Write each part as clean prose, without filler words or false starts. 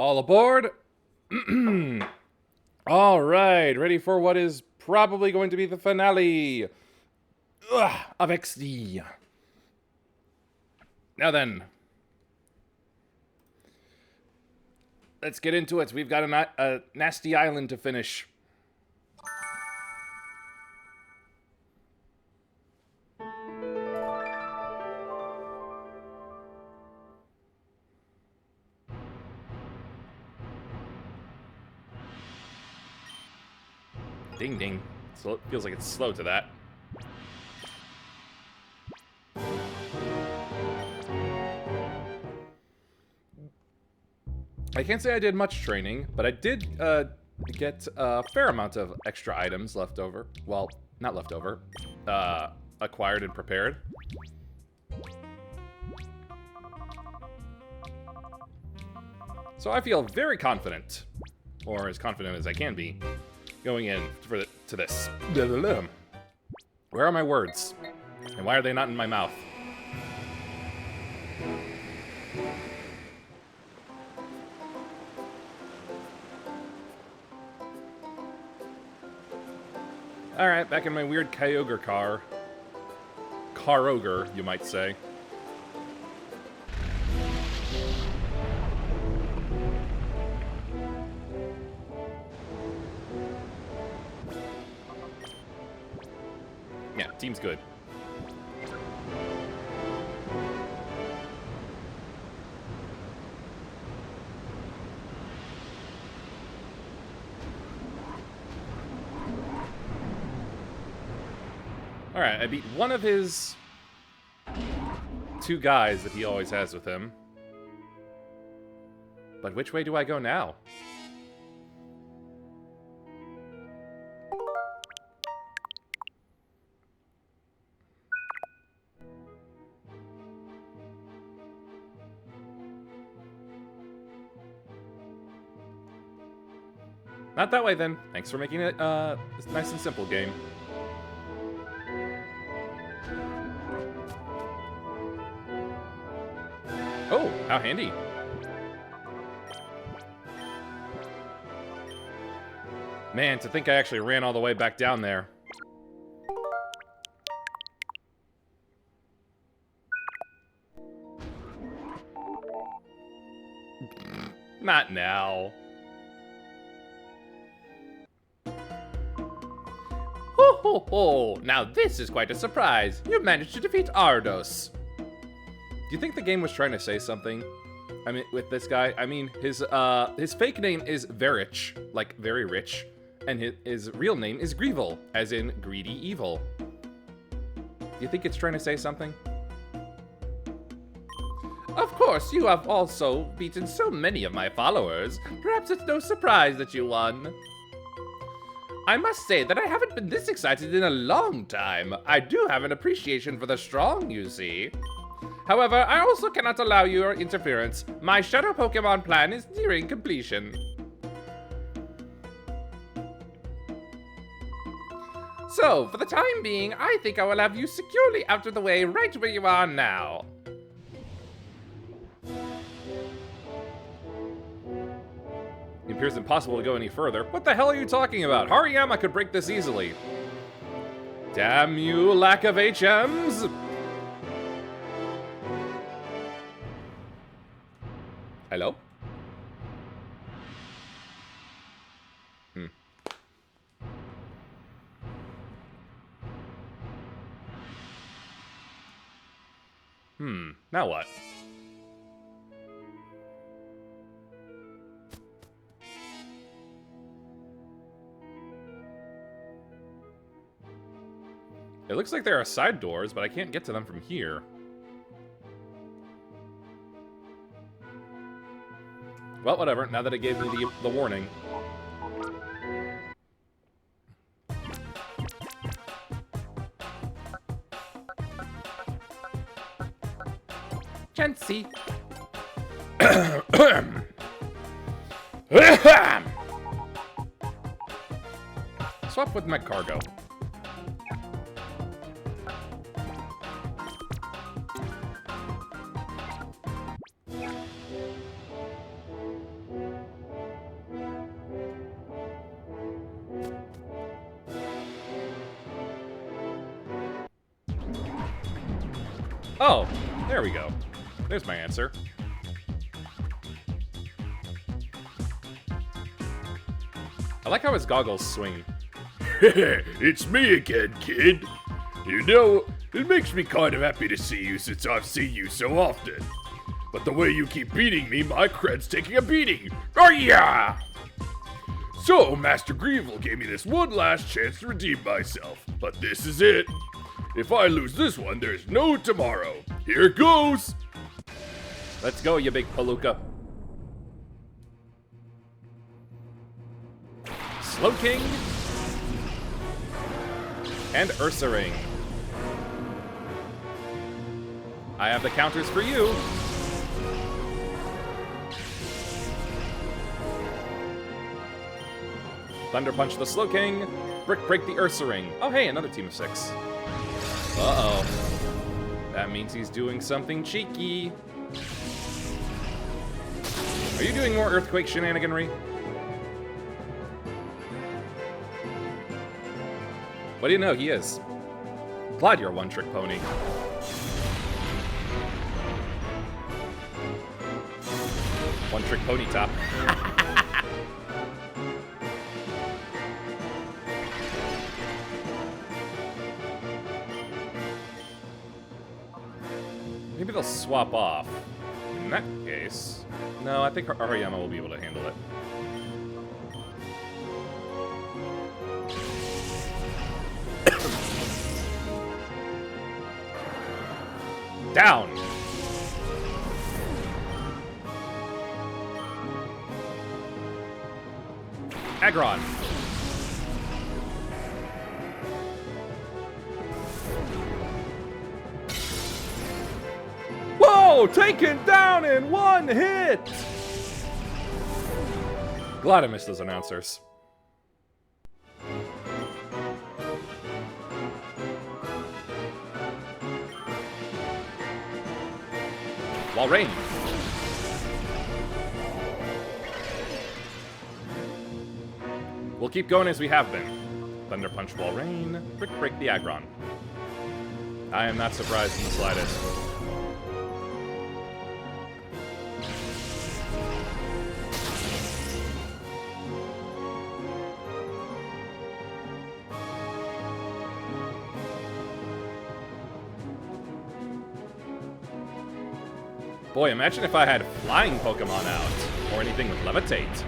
All aboard. All right, ready for what is probably going to be the finale of XD. Now then, let's get into it. We've got a nasty island to finish. Ding ding. So it feels like it's slow to that. I can't say I did much training, but I did get a fair amount of extra items left over. Well, not left over. Acquired and prepared. So I feel very confident, or as confident as I can be, going in to this. Where are my words? And why are they not in my mouth? Alright, back in my weird Kyogre car. Car-ogre, you might say. Yeah, team's good. Alright, I beat one of his two guys that he always has with him. But which way do I go now? Not that way, then. Thanks for making it a nice and simple game. Oh, how handy. Man, to think I actually ran all the way back down there. Not now. Ho ho ho! Now this is quite a surprise. You managed to defeat Ardos. Do you think the game was trying to say something? I mean, with this guy, I mean, his fake name is Verich, like very rich, and his real name is Greevil, as in greedy evil. Do you think it's trying to say something? Of course, you have also beaten so many of my followers. Perhaps it's no surprise that you won. I must say that I haven't been this excited in a long time. I do have an appreciation for the strong, you see. However, I also cannot allow your interference. My Shadow Pokemon plan is nearing completion. So, for the time being, I think I will have you securely out of the way right where you are now. It appears impossible to go any further. What the hell are you talking about? Hariyama could break this easily. Damn you, lack of HMs! Hello? Now what? It looks like there are side doors, but I can't get to them from here. Well, whatever, now that it gave me the warning. Can't see. Swap with my cargo. Oh, there we go. There's my answer. I like how his goggles swing. It's me again, kid. You know, it makes me kind of happy to see you since I've seen you so often. But the way you keep beating me, my cred's taking a beating. Oh yeah! So, Master Greevil gave me this one last chance to redeem myself. But this is it. If I lose this one, there's no tomorrow. Here it goes! Let's go, you big palooka. Slow King. And Ursa Ring. I have the counters for you. Thunder Punch the Slow King. Brick Break the Ursa Ring. Oh hey, another team of 6. Uh-oh. That means he's doing something cheeky. Are you doing more Earthquake shenaniganry? What do you know? He is. Glad you're a one-trick pony. One-trick pony top. Maybe they'll swap off. In that case... No, I think Ariyama will be able to handle it. Down! Aggron! Whoa! Taken down in one hit! Glad I missed those announcers. Walrein. We'll keep going as we have been. Thunder Punch Walrein, Brick Break the Aggron. I am not surprised in the slightest. Boy, imagine if I had flying Pokemon out, or anything with Levitate.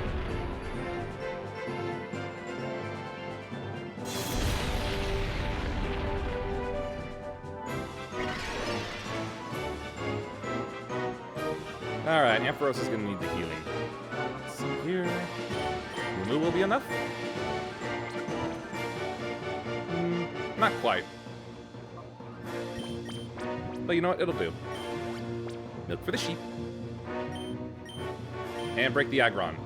Alright, Ampharos is gonna need the healing. Let's see here. Moo will be enough? Not quite. But you know what? It'll do. Milk for the sheep. And break the Aggron.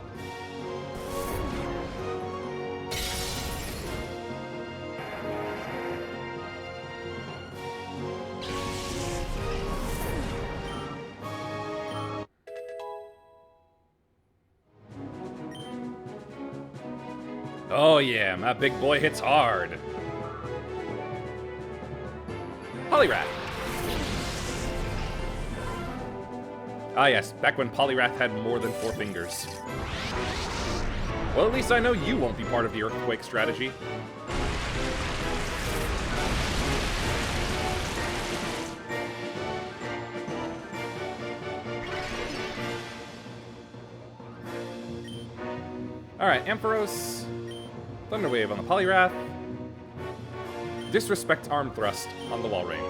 Oh yeah, my big boy hits hard. Poliwrath. Ah yes, back when Poliwrath had more than 4 fingers. Well, at least I know you won't be part of the Earthquake strategy. Alright, Ampharos. Thunder Wave on the Poliwrath. Disrespect Arm Thrust on the Walrein.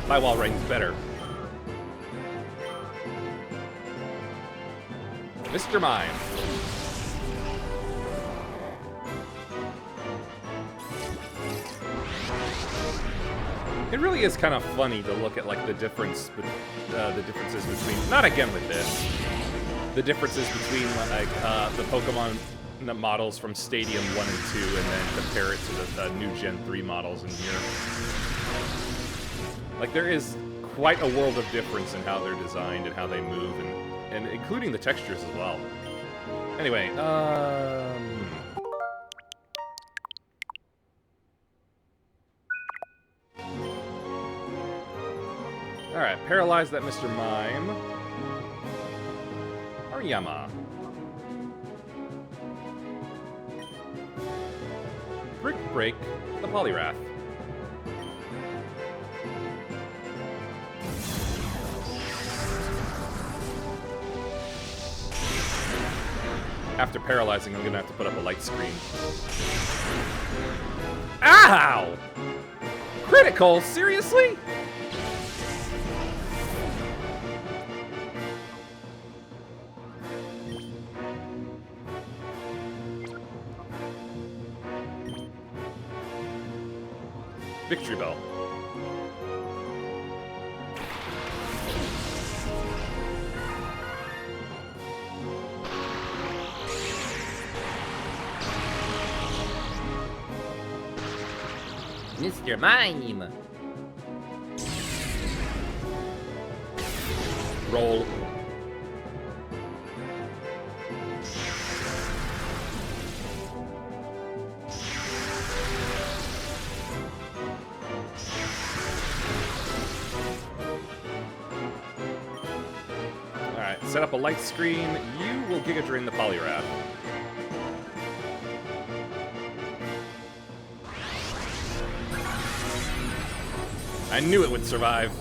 My Walrein's better. Mr. Mime. It really is kind of funny to look at like the differences between, not again with this, the differences between like the Pokemon models from Stadium 1 and 2 and then compare it to the new Gen 3 models in here. Like, there is quite a world of difference in how they're designed and how they move, and including the textures as well. Anyway, alright, paralyze that Mr. Mime. Ariyama. Brick break the Poliwrath. After paralyzing, I'm gonna have to put up a light screen. Ow! Critical? Seriously? Victory Bell. Mr. Mime! Roll. Alright, set up a light screen. You will Giga Drain the Poliwrath. I knew it would survive.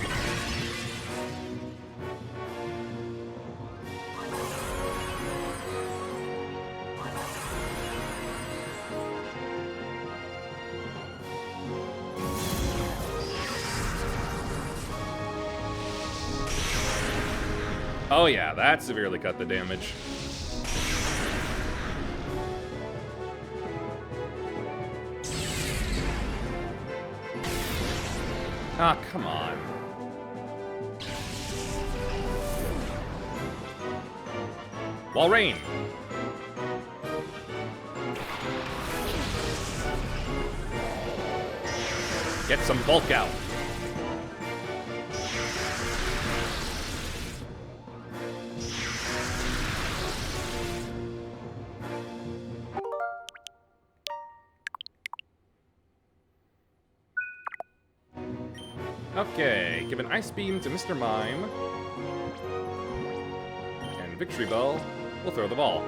Oh yeah, that severely cut the damage. Ah, come on. Walrein. Get some bulk out. Okay, give an Ice Beam to Mr. Mime. And Victory Bell will throw the ball.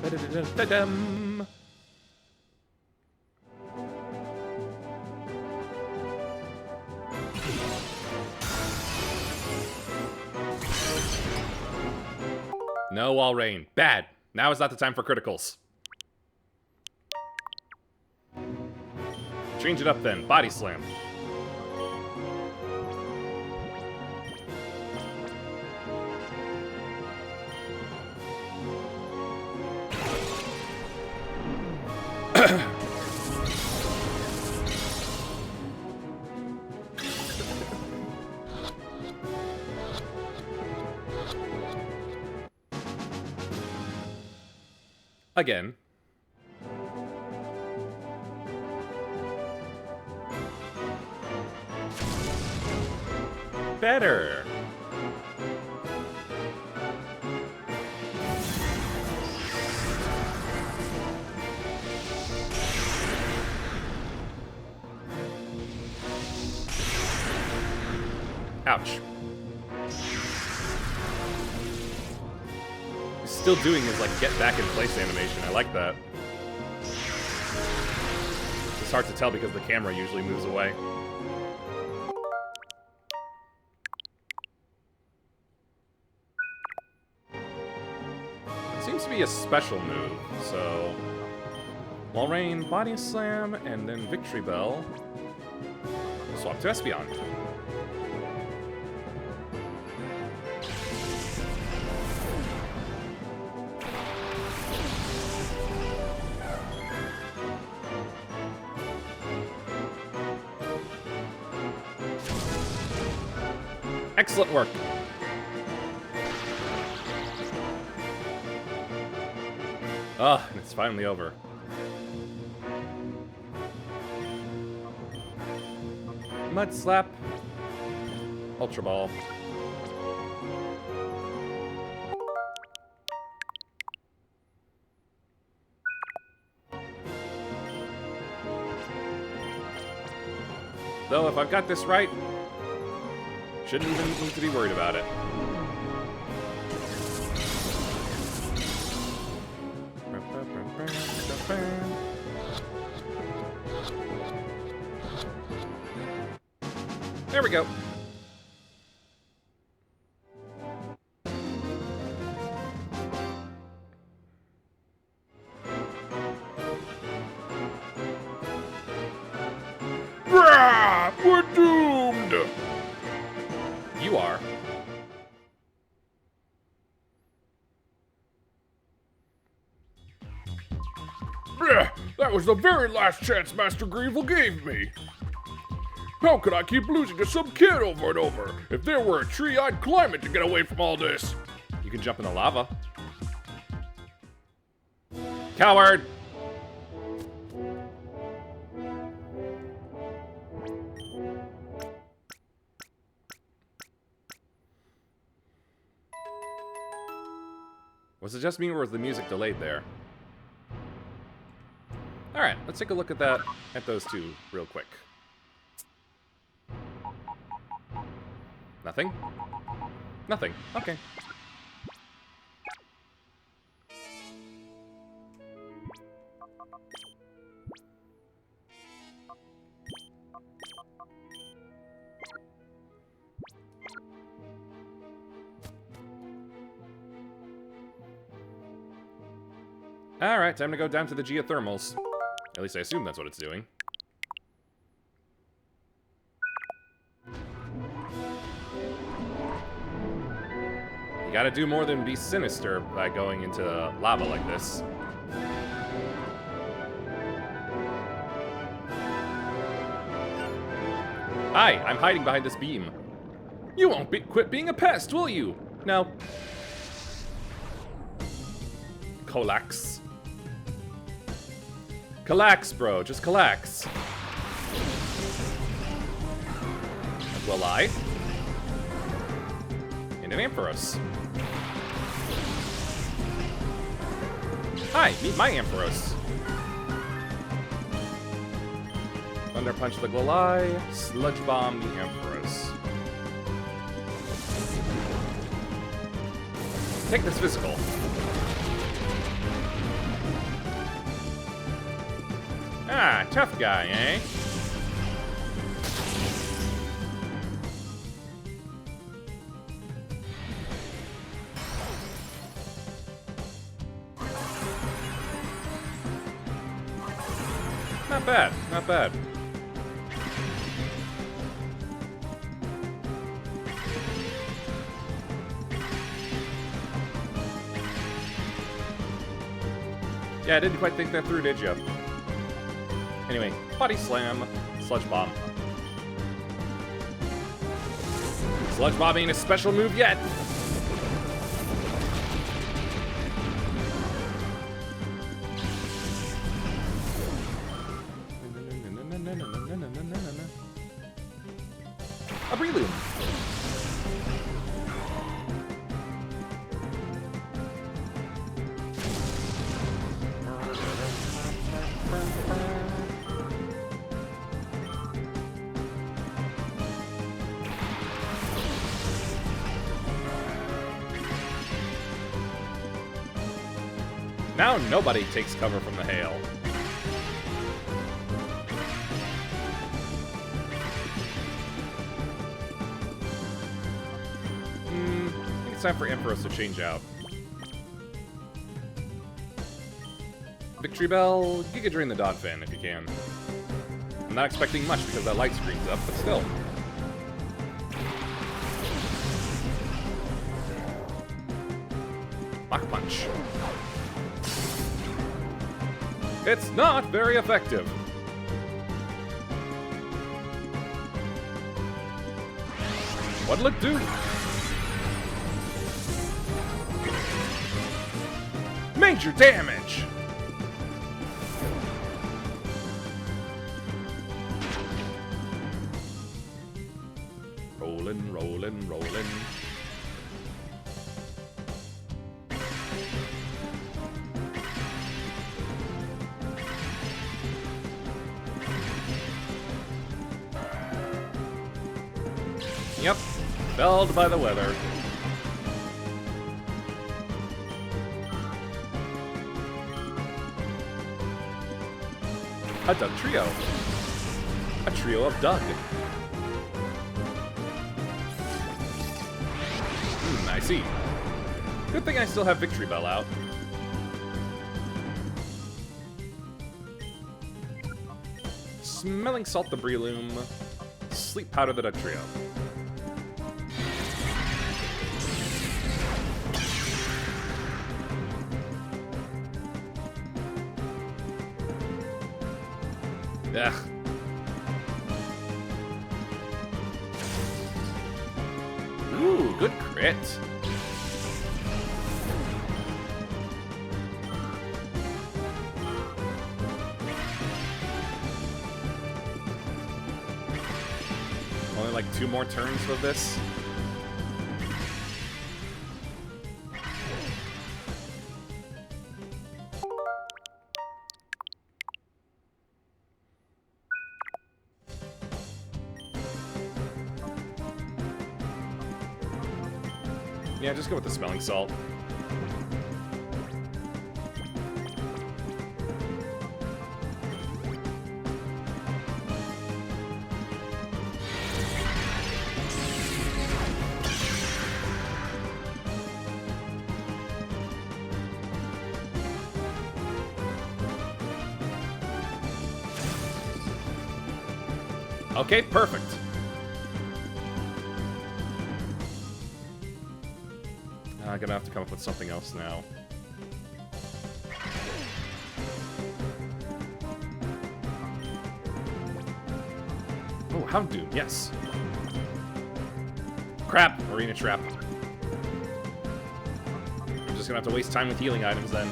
Da-da-da-da-dum. No Walrein. Bad. Now is not the time for criticals. Change it up then. Body Slam. Again. Better. Ouch. Still doing his like get back in place animation. I like that. It's hard to tell because the camera usually moves away. It seems to be a special move, so Walrein, Body Slam, and then Victory Bell. Swap to Espeon. Excellent work. Ah, it's finally over. Mud Slap. Ultra Ball. Though, if I've got this right, shouldn't even need to be worried about it. There we go. Brah! We're doomed! You are. Brah! That was the very last chance Master Grievel gave me. How could I keep losing to some kid over and over? If there were a tree, I'd climb it to get away from all this. You can jump in the lava. Coward! Was it just me or was the music delayed there? Alright, let's take a look at those two real quick. Nothing? Nothing. Okay. Alright, time to go down to the geothermals. At least I assume that's what it's doing. You gotta do more than be sinister by going into lava like this. Hi, I'm hiding behind this beam. You won't quit being a pest, will you? No. Collax. Collax, bro. Just collax. Will I? And an Ampharos. Hi, meet my Ampharos. Thunder Punch the Golai, Sludge Bomb the Ampharos. Take this physical. Ah, tough guy, eh? Not bad, not bad. Yeah, I didn't quite think that through, did you? Anyway, Body Slam, Sludge Bomb. Sludge Bomb ain't a special move yet! A Breloom. Now nobody takes cover from the hail. I think it's time for Ampharos to change out. Victory Bell, Giga Drain the Dodfin if you can. I'm not expecting much because that light screen's up, but still. Mach Punch. It's not very effective. What'll it do? Major damage! Rolling, rolling, rolling. Yep, felled by the weather. A Doug trio. A trio of Doug. I see. Good thing I still have Victory Bell out. Smelling Salt Debris Loom. Sleep Powder the Doug trio. Ugh. Ooh, good crit. Only like 2 more turns with this. Yeah, just go with the Smelling Salt. Okay, perfect. I'm gonna have to come up with something else now. Oh, Houndoom, yes. Crap, Arena Trap. I'm just gonna have to waste time with healing items then.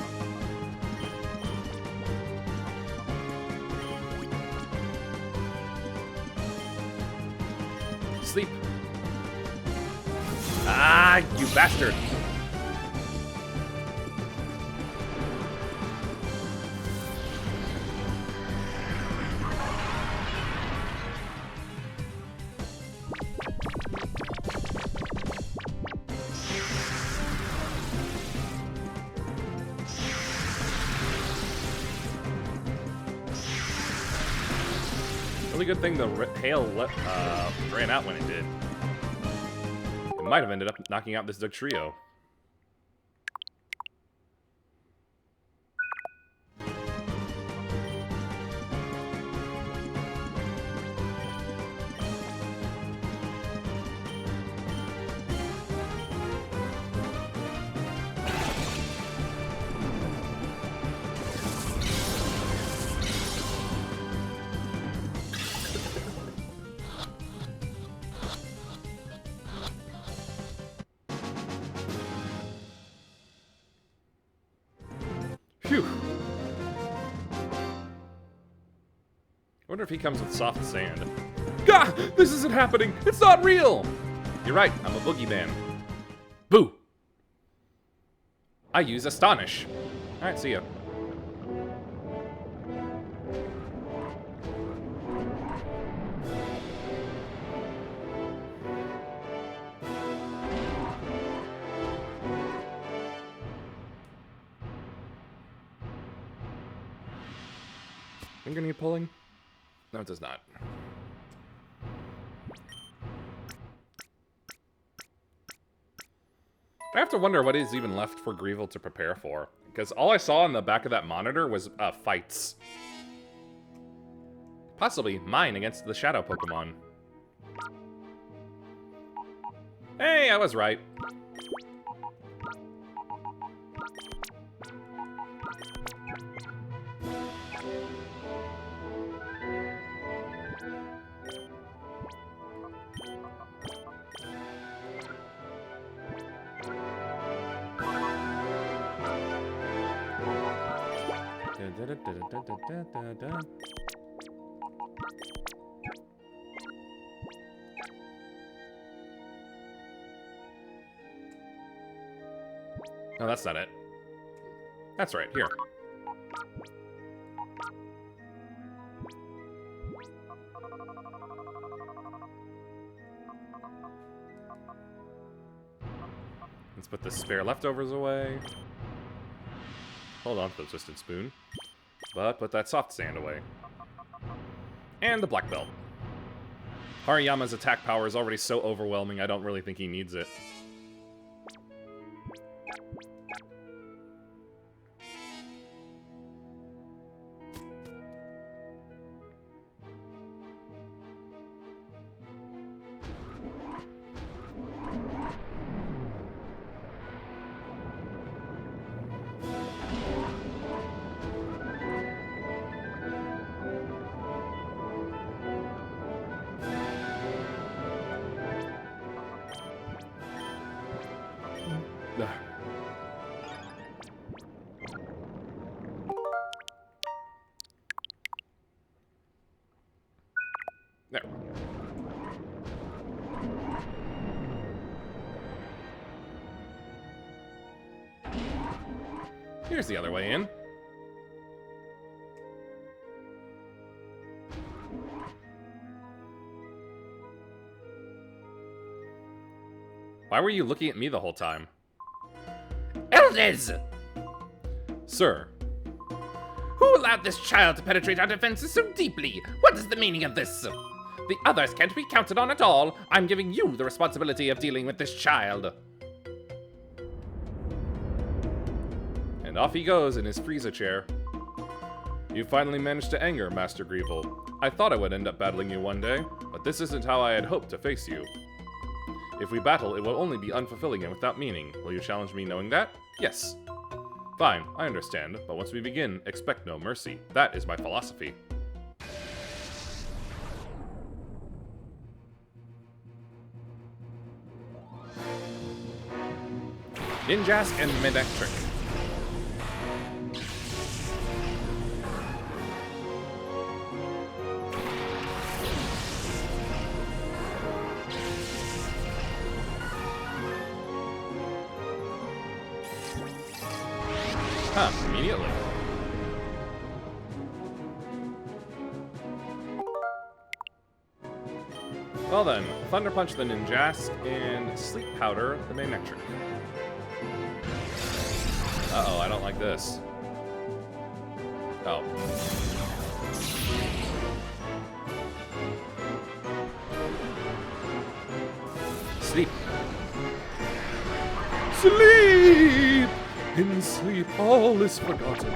Sleep. Ah, you bastard. Really good thing the hail ran out when it did. It might have ended up knocking out this Doug trio. Phew. I wonder if he comes with soft sand. Gah! This isn't happening! It's not real! You're right, I'm a boogeyman. Boo! I use Astonish. Alright, see ya. I'm gonna need pulling? No, it does not. I have to wonder what is even left for Greevil to prepare for. Because all I saw on the back of that monitor was fights. Possibly mine against the Shadow Pokemon. Hey, I was right. No, that's not it. That's right, here. Let's put the spare leftovers away. Hold on, the twisted spoon. But put that soft sand away. And the black belt. Hariyama's attack power is already so overwhelming, I don't really think he needs it. There. Here's the other way in. Why were you looking at me the whole time? Elders! Sir. Who allowed this child to penetrate our defenses so deeply? What is the meaning of this? The others can't be counted on at all. I'm giving you the responsibility of dealing with this child. And off he goes in his Frieza chair. You finally managed to anger Master Greevil. I thought I would end up battling you one day, but this isn't how I had hoped to face you. If we battle, it will only be unfulfilling and without meaning. Will you challenge me knowing that? Yes. Fine, I understand, but once we begin, expect no mercy. That is my philosophy. Ninjask and Midectric. Huh, immediately. Well then, Thunder Punch the Ninjask and Sleep Powder the Manectric. Uh-oh, I don't like this. Oh. Sleep. Sleep! In sleep, all is forgotten.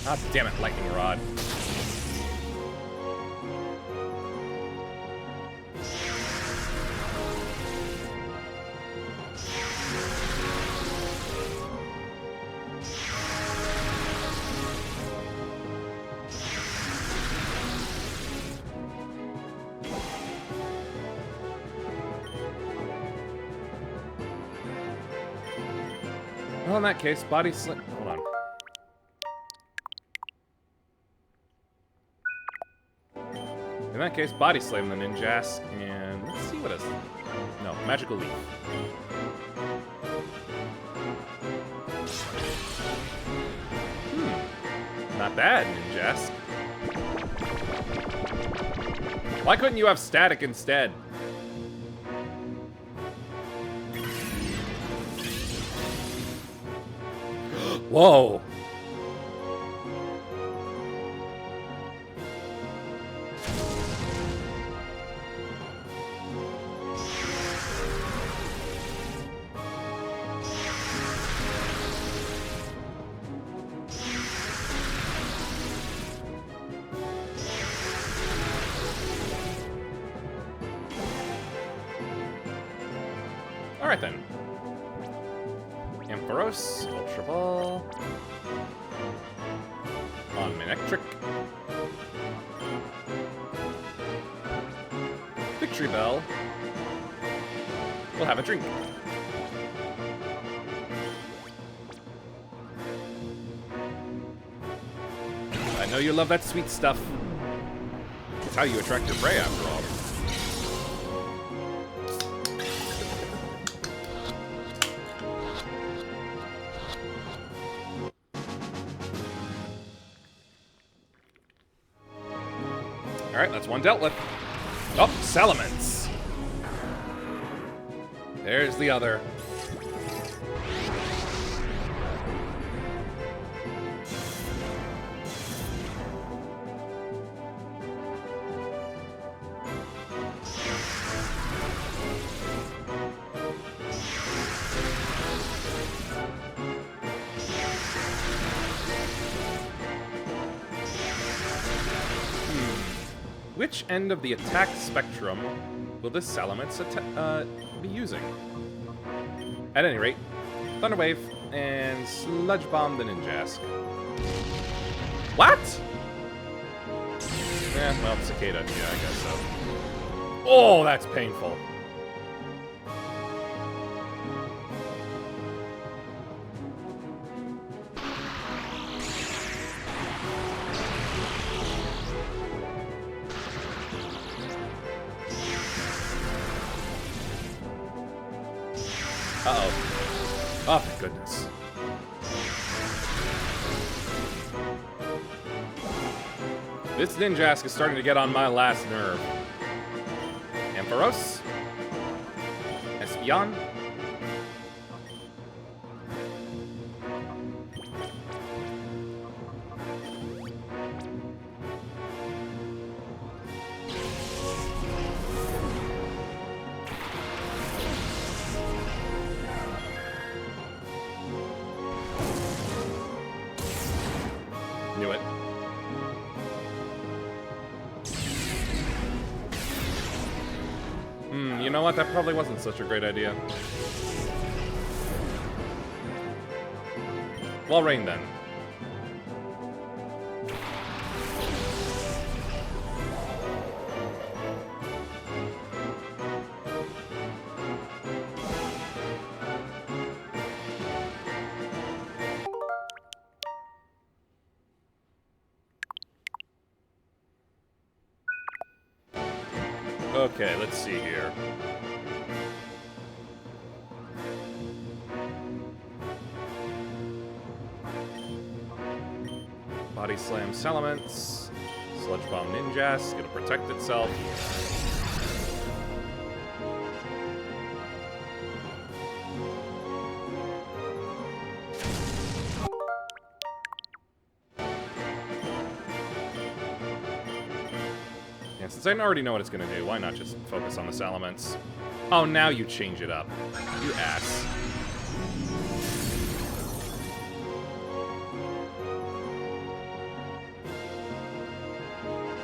Ah, damn it, Lightning Rod. Well, in that case, Body Slam. Hold on. In that case, Body Slam the Ninjask, and let's see what else. No, Magical Leaf. Not bad, Ninjask. Why couldn't you have Static instead? Whoa! Alright then. Ampharos, Ultra Ball. On Manectric. Victory Bell. We'll have a drink. I know you love that sweet stuff. It's how you attract your prey, after all. Alright, that's one dealt with. Oh, Salamence. There's the other. Which end of the attack spectrum will this Salamence be using? At any rate, Thunder Wave and Sludge Bomb the Ninjask. What? Well, Cicada, yeah, I guess so. Oh, that's painful. Uh-oh. Oh, thank goodness. This Ninjask is starting to get on my last nerve. Ampharos. Espeon. Knew it. You know what? That probably wasn't such a great idea. Well, rain then. Okay, let's see here. Body Slam Salamence. Sludge Bomb Ninjask. It'll protect itself. Yeah, since I already know what it's gonna do, why not just focus on the Salamence? Oh, now you change it up. You ass.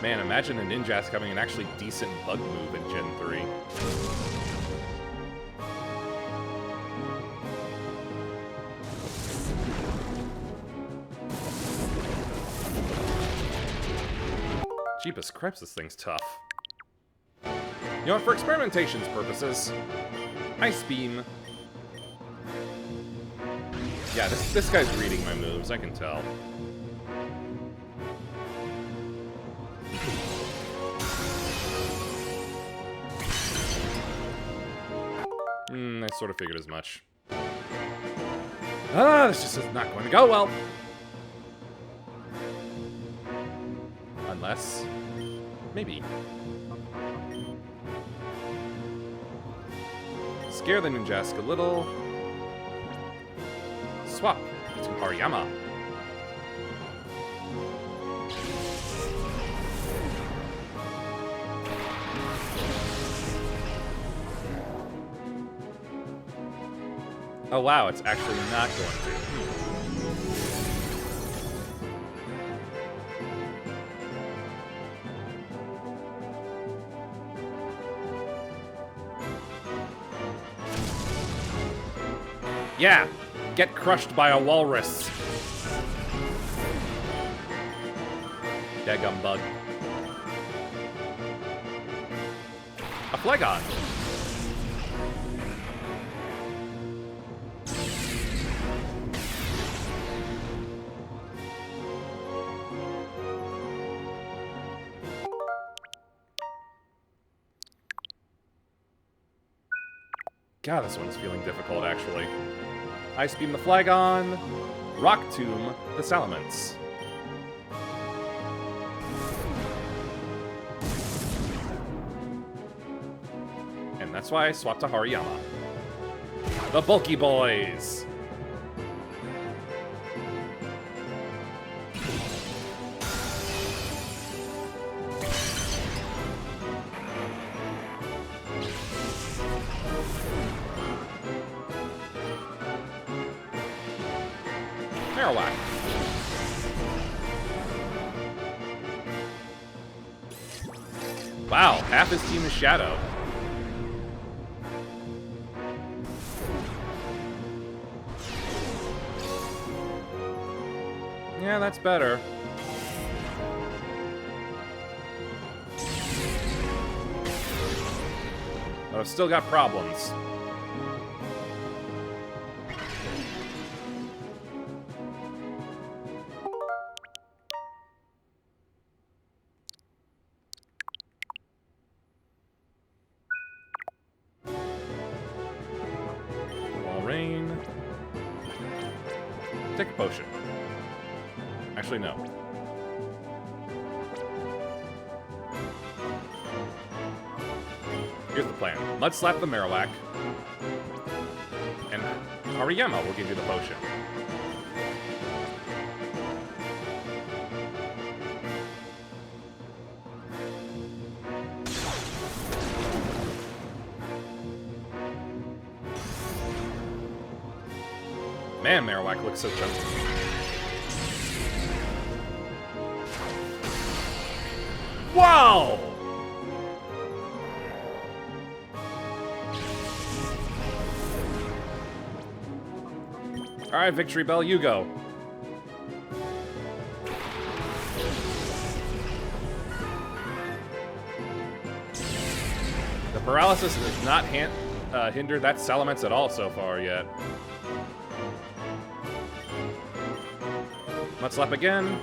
Man, imagine a Ninjask having an actually decent bug move in Gen 3. Jeepus cripes, this thing's tough. You know what, for experimentation's purposes, Ice Beam. Yeah, this guy's reading my moves, I can tell. I sort of figured as much. Ah, this just is not going to go well. Unless... maybe. Scare the Ninjask a little. Swap to Hariyama. Oh wow, it's actually not going to. Yeah, get crushed by a walrus. Daggum bug. A Flegon. God, this one's feeling difficult, actually. Ice Beam the Flygon. Rock Tomb the Salamence. And that's why I swapped to Hariyama. The Bulky Boys! Marowak. Wow, half his team is Shadow. Yeah, that's better. But I've still got problems. Rain. Take a potion. Actually, no. Here's the plan. Mud Slap the Marowak. And Hariyama will give you the potion. Man, Marowak looks so chunky. Wow! Alright, Victory Bell, you go. The paralysis does not hinder that Salamence at all so far yet. Mud Slap again.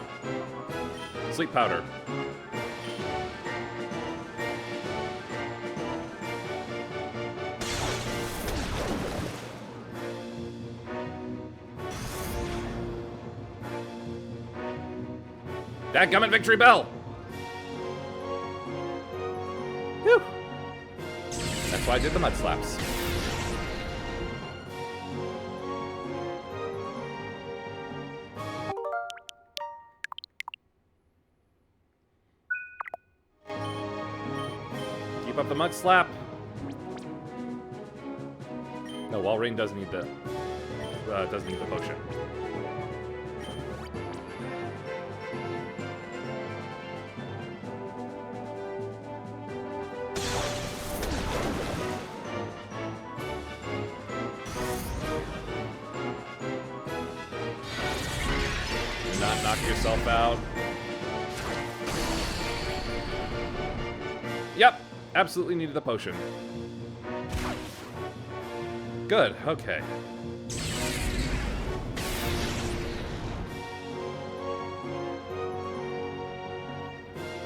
Sleep Powder. Dadgummit, Victory Bell! Whew. That's why I did the Mud Slaps. Keep up the Mud Slap. No, Walrein does need the potion. Do not knock yourself out. Yep, absolutely needed the potion. Good, okay.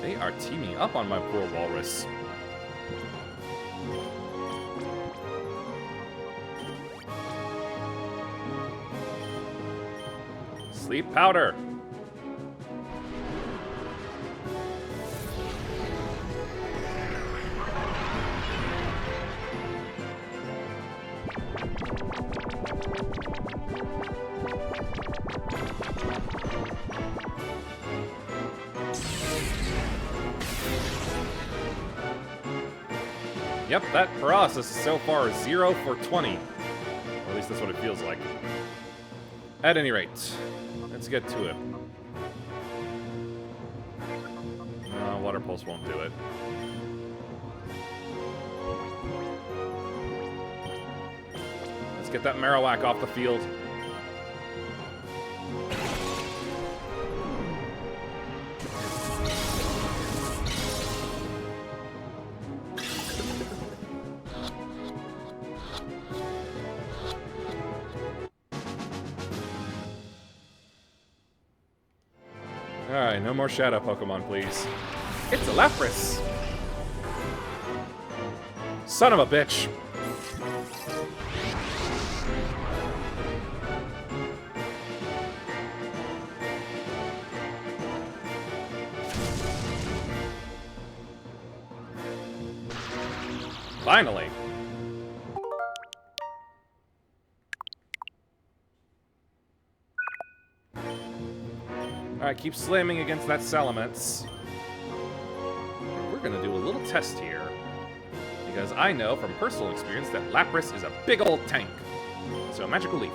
They are teaming up on my poor walrus. Sleep Powder. Yep, that paralysis is so far 0 for 20. Or at least that's what it feels like. At any rate, let's get to it. No, Water Pulse won't do it. Let's get that Marowak off the field. Alright, no more Shadow Pokemon, please. It's a Lapras! Son of a bitch! Finally. Alright, keep slamming against that Salamence. We're gonna do a little test here. Because I know from personal experience that Lapras is a big old tank. So, Magical Leaf.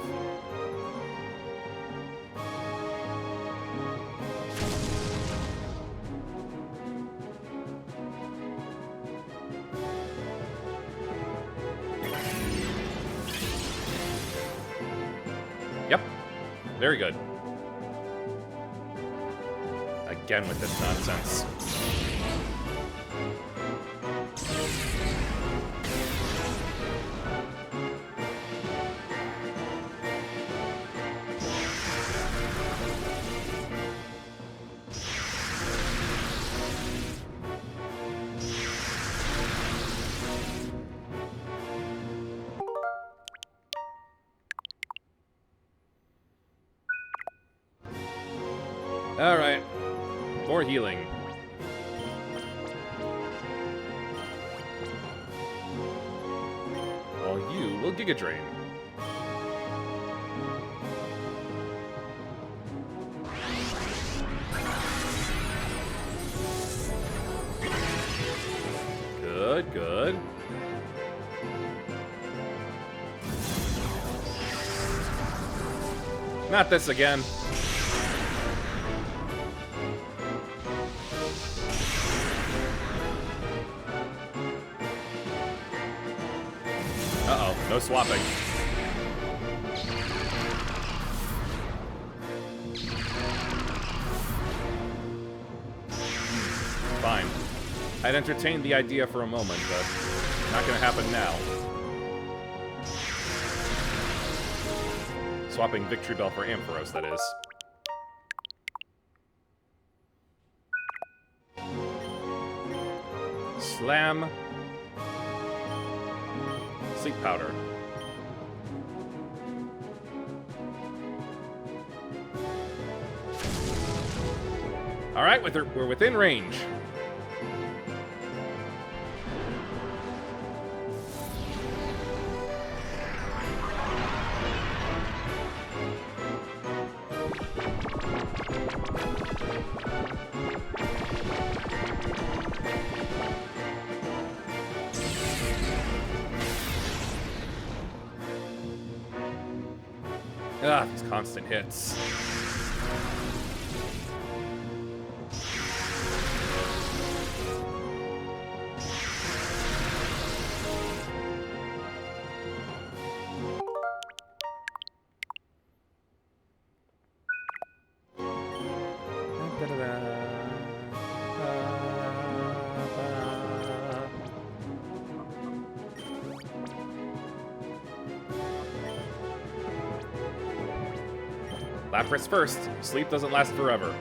Yep. Very good. Again with this nonsense. Alright. More healing. While you will Giga Drain. Good, good. Not this again. Uh-oh, no swapping. Fine. I'd entertained the idea for a moment, but not gonna happen now. Swapping Victory Bell for Ampharos, that is. Slam. Sleep Powder. Alright, we're within range. Ah, these constant hits. Lapras first. Sleep doesn't last forever.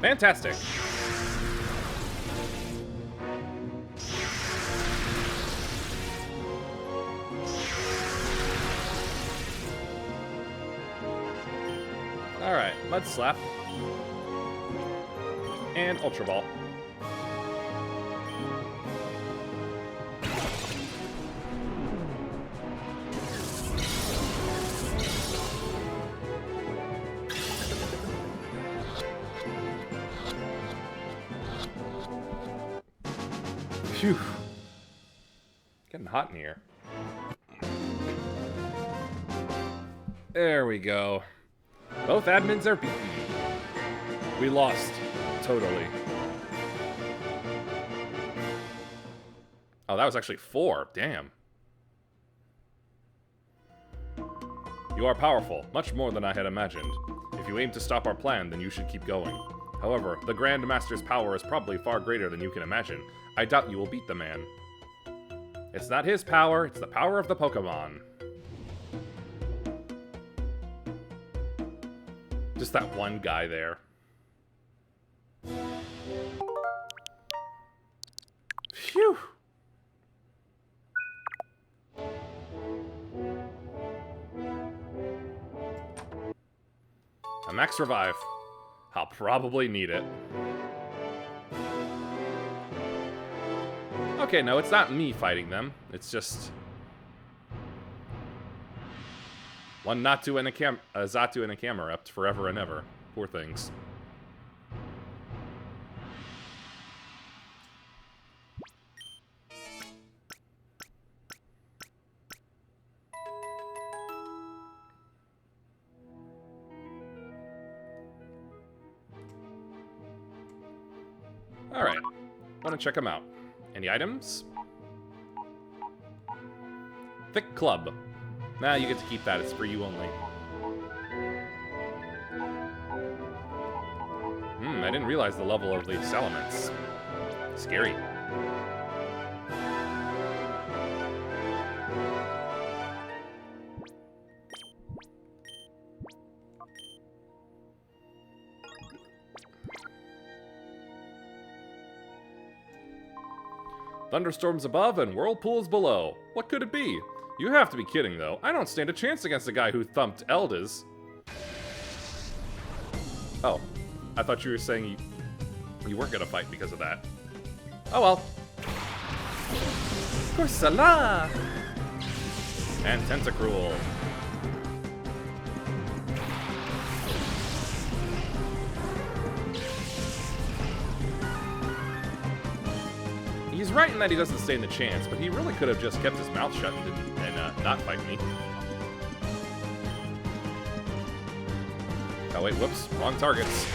Fantastic. Alright, Mud Slap. And Ultra Ball. Phew. Getting hot in here. There we go. Both admins are beaten. We lost. Totally. Oh, that was actually 4. Damn. You are powerful, much more than I had imagined. If you aim to stop our plan, then you should keep going. However, the Grand Master's power is probably far greater than you can imagine. I doubt you will beat the man. It's not his power, it's the power of the Pokemon. Just that one guy there. Phew. A max revive. I'll probably need it. Okay, no, it's not me fighting them. It's just... one Natu and a Zatu and a Camerupt forever and ever. Poor things. Alright. Want to check them out. Any items? Thick Club. Nah, you get to keep that. It's for you only. I didn't realize the level of these elements. Scary. Thunderstorms above and whirlpools below. What could it be? You have to be kidding, though. I don't stand a chance against the guy who thumped Elders. Oh. I thought you were saying you weren't gonna fight because of that. Oh well. Corsala! And Tentacruel. He's right in that he doesn't stand a chance, but he really could have just kept his mouth shut and not fight me. Oh wait, whoops, wrong targets.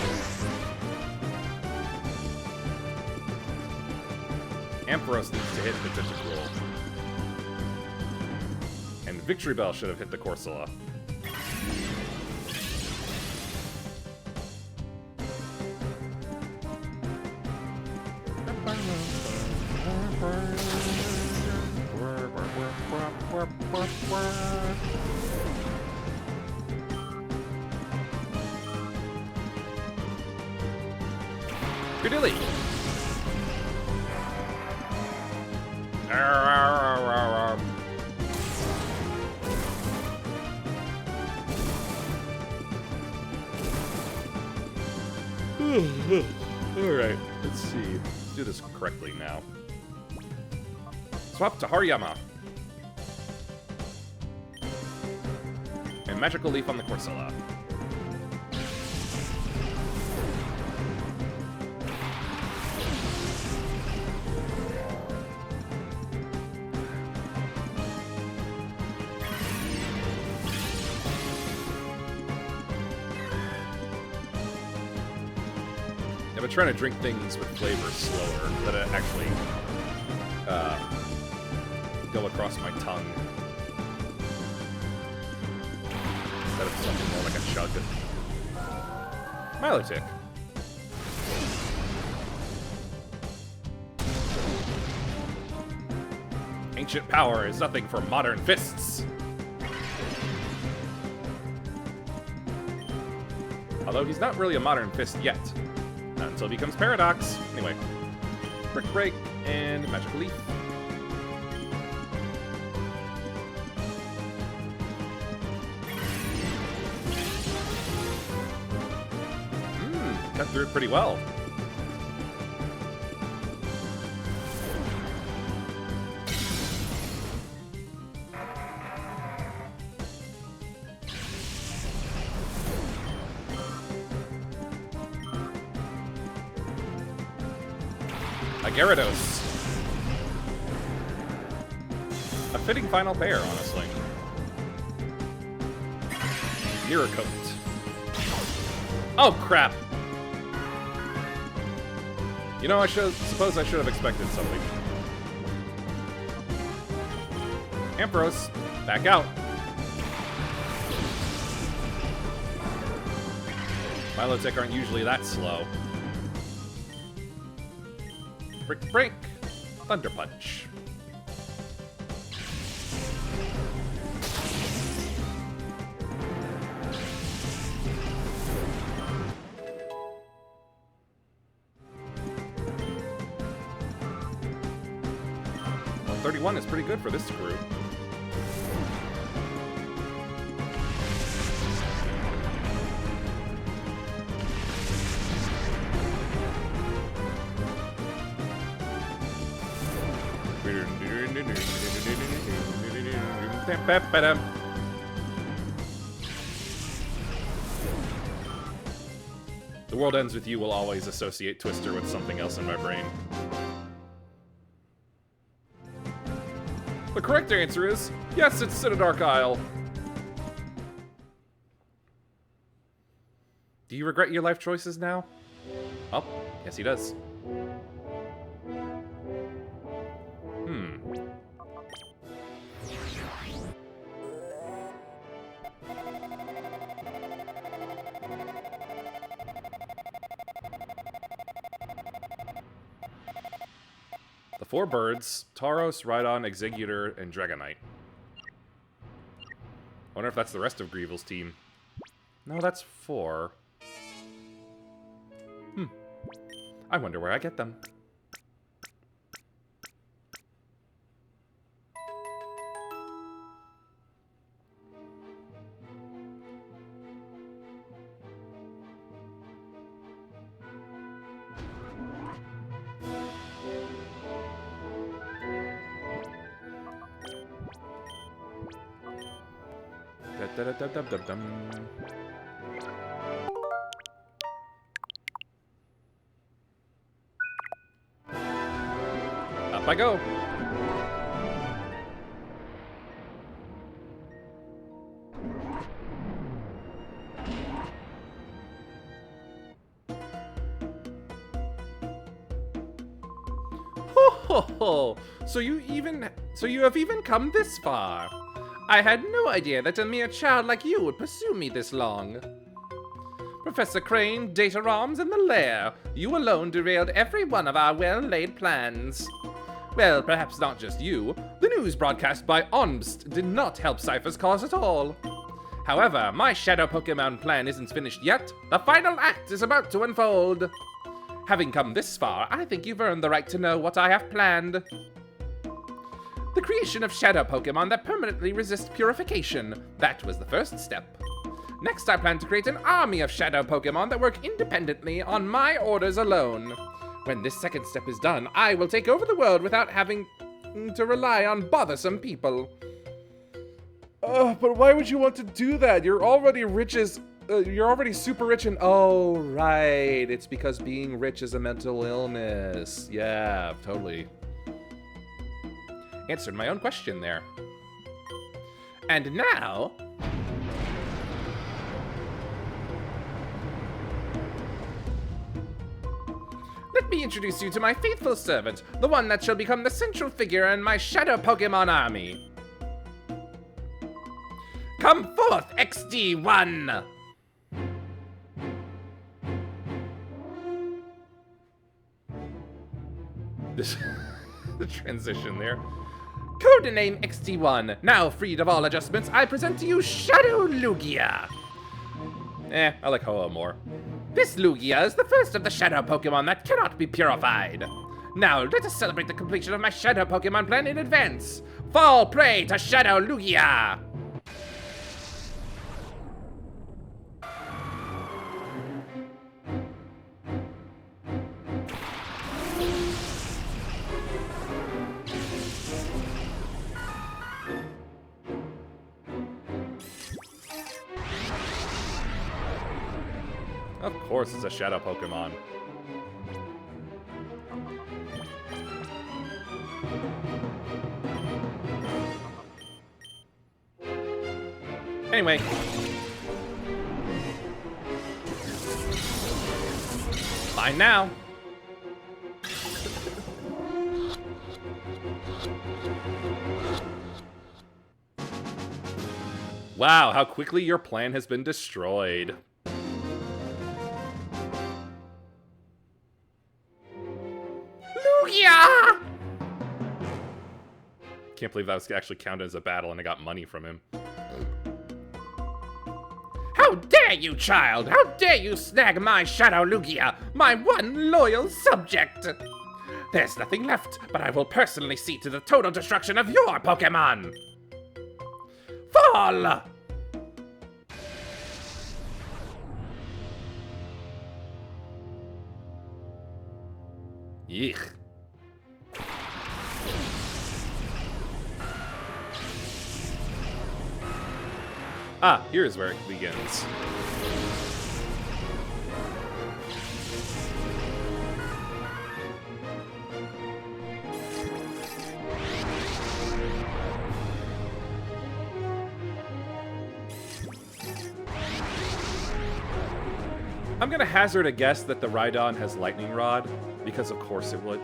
Ampharos needs to hit the Tentacruel. And Victory Bell should have hit the Corsola. Goodilly! Alright, let's see. Let's do this correctly now. Swap to Hariyama. And Magical Leaf on the Corsola. I've been trying to drink things with flavor slower, that it actually go across my tongue instead of something more like a chug. Milotic. Ancient power is nothing for modern fists. Although he's not really a modern fist yet. Not until he becomes Paradox. Anyway. Brick Break and Magical Leaf. Cut through it pretty well. A Gyarados. A fitting final pair, honestly. Miracoat. Oh, crap. You know, suppose I should have expected something. Ampharos, back out. Milotic aren't usually that slow. Brick Break, Thunder Punch. 31 is pretty good for this crew. The World Ends With You will always associate Twister with something else in my brain. The correct answer is, yes, it's Cinedark Isle. Do you regret your life choices now? Oh, yes he does. The 4 birds, Tauros, Rhydon, Executor, and Dragonite. Wonder if that's the rest of Greevil's team. No, that's 4. I wonder where I get them. Da-da-da-da-da-dum. Up I go. Ho ho ho! So you have even come this far. I had no idea that a mere child like you would pursue me this long. Professor Crane, Data ROMs, and the Lair, you alone derailed every one of our well-laid plans. Well, perhaps not just you. The news broadcast by ONBST did not help Cypher's cause at all. However, my Shadow Pokemon plan isn't finished yet. The final act is about to unfold. Having come this far, I think you've earned the right to know what I have planned. The creation of Shadow Pokemon that permanently resist purification. That was the first step. Next, I plan to create an army of Shadow Pokemon that work independently on my orders alone. When this second step is done, I will take over the world without having to rely on bothersome people. But why would you want to do that? You're already you're already super rich and... Oh, right. It's because being rich is a mental illness. Yeah, totally. Answered my own question there. And now... let me introduce you to my faithful servant, the one that shall become the central figure in my Shadow Pokemon army. Come forth, XD1! The transition there. Codename XD1. Now freed of all adjustments, I present to you Shadow Lugia. I like Ho-Oh more. This Lugia is the first of the Shadow Pokemon that cannot be purified. Now, let us celebrate the completion of my Shadow Pokemon plan in advance. Fall prey to Shadow Lugia! Of course it's a Shadow Pokemon. Anyway. Mine now. Wow, how quickly your plan has been destroyed. Lugia! Can't believe that was actually counted as a battle and I got money from him. How dare you, child! How dare you snag my Shadow Lugia, my one loyal subject! There's nothing left, but I will personally see to the total destruction of your Pokemon! Fall! Yeesh. Ah, here's where it begins. I'm gonna hazard a guess that the Rhydon has Lightning Rod, because of course it would.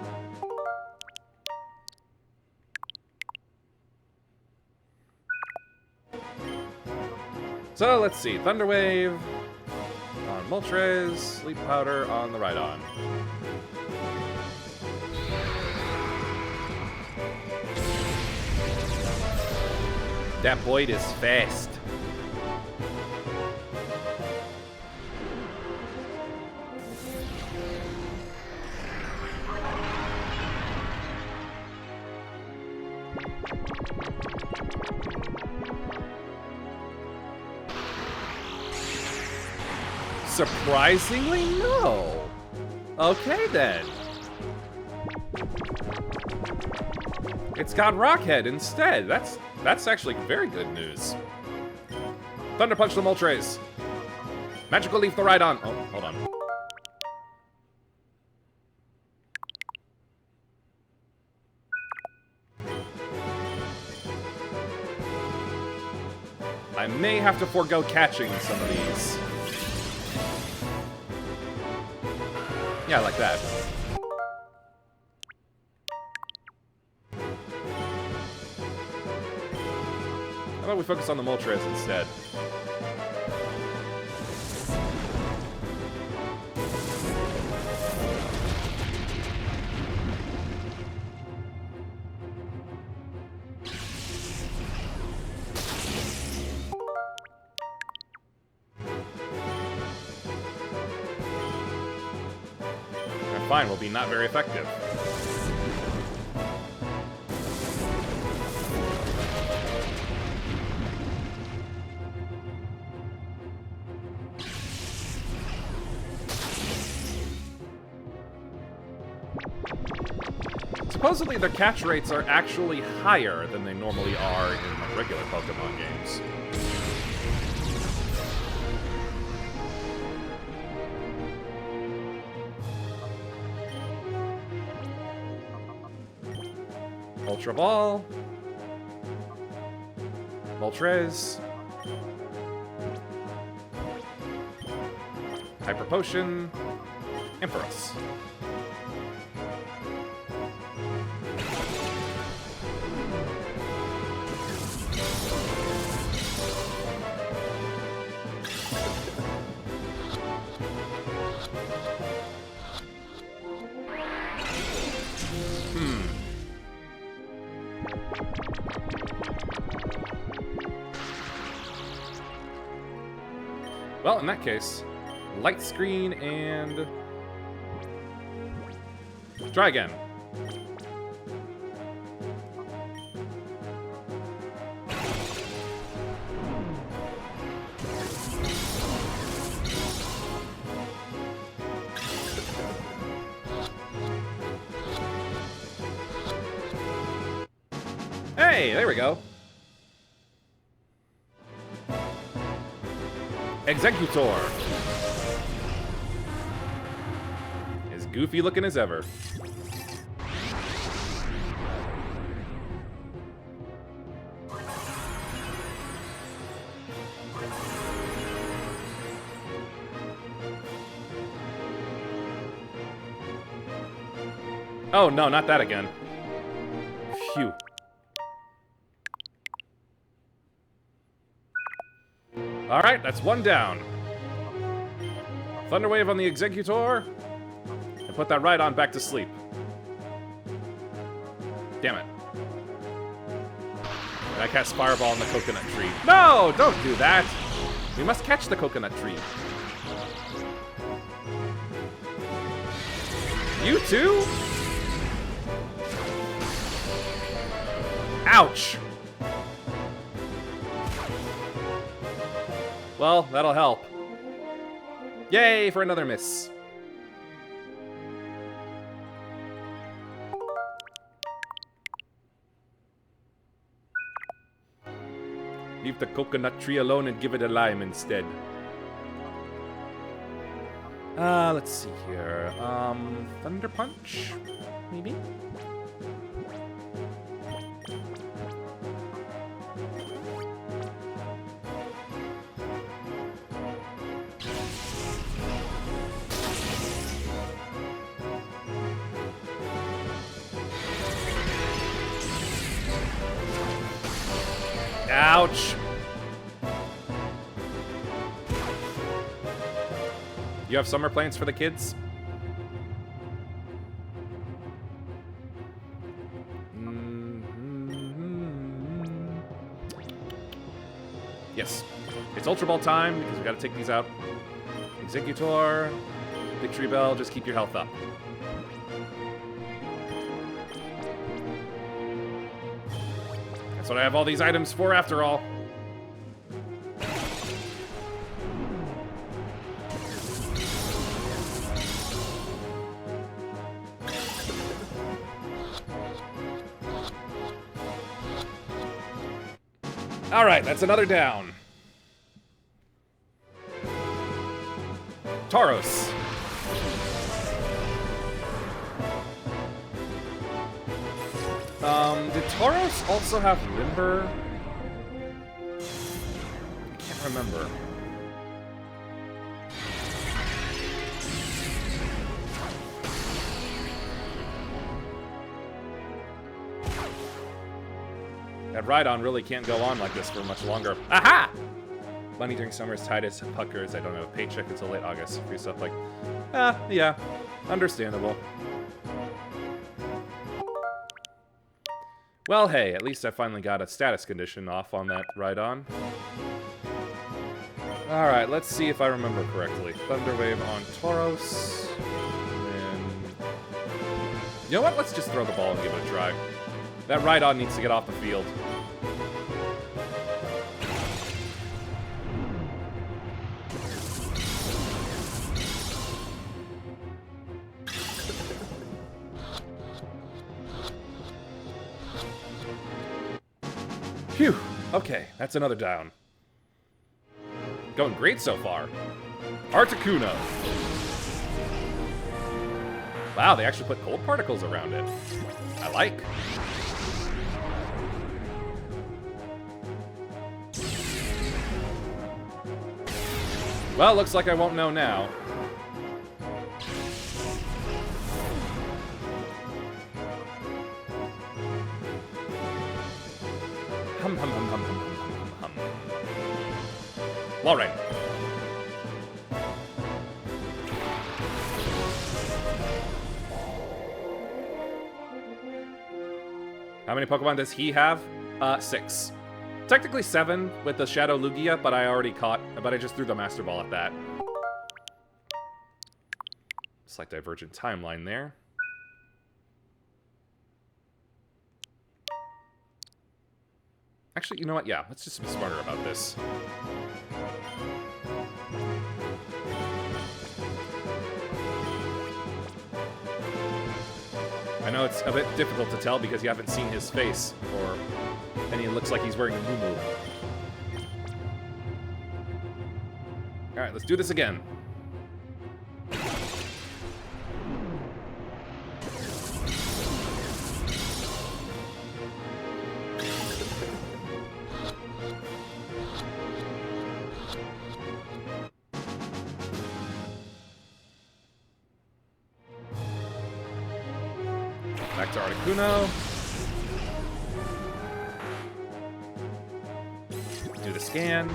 So let's see, Thunder Wave on Moltres, Sleep Powder on the Rhydon. That Boyd is fast. Surprisingly, no. Okay, then. It's got Rockhead instead. That's actually very good news. Thunder Punch the Moltres. Magical Leaf the Rhydon. Oh, hold on. I may have to forego catching some of these. Yeah, like that. How about we focus on the Moltres instead? Fine, will be not very effective. Supposedly their catch rates are actually higher than they normally are in regular Pokemon games. Ultra Ball. Moltres. Hyper Potion. Empress. Well, in that case, Light Screen and... try again. Hey, there we go. Executor. As goofy looking as ever. Oh no, not that again. Phew. Alright, that's one down. Thunder Wave on the Executor. And put that Rhydon back to sleep. Damn it. And I cast Fireball on the coconut tree. No! Don't do that! We must catch the coconut tree. You too? Ouch! Well, that'll help. Yay for another miss. Leave the coconut tree alone and give it a lime instead. Let's see here. Thunder Punch? Maybe? Ouch! You have summer plans for the kids? Yes. It's Ultra Ball time because we gotta take these out. Executor, Victory Bell, just keep your health up. That's what I have all these items for after all. Alright, that's another down. Tauros. Did Tauros also have Limber? I can't remember. That Rhydon really can't go on like this for much longer. Aha! Money during summer is tight as puckers. I don't have a paycheck until late August. Free stuff like, yeah, understandable. Well, hey, at least I finally got a status condition off on that Rhydon. Alright, let's see if I remember correctly. Thunderwave on Tauros. And you know what? Let's just throw the ball and give it a try. That Rhydon needs to get off the field. Phew. Okay, that's another down. Going great so far. Articuno. Wow, they actually put cold particles around it. I like. Well, looks like I won't know now. Hum, hum, hum, hum, hum, hum, hum, hum. All right. How many Pokemon does he have? 6. Technically 7 with the Shadow Lugia, but I just threw the Master Ball at that. Slight divergent timeline there. Actually, you know what? Yeah, let's just be smarter about this. I know it's a bit difficult to tell because you haven't seen his face, and he looks like he's wearing a muumuu. Alright, let's do this again. Back to Articuno. Do the scan.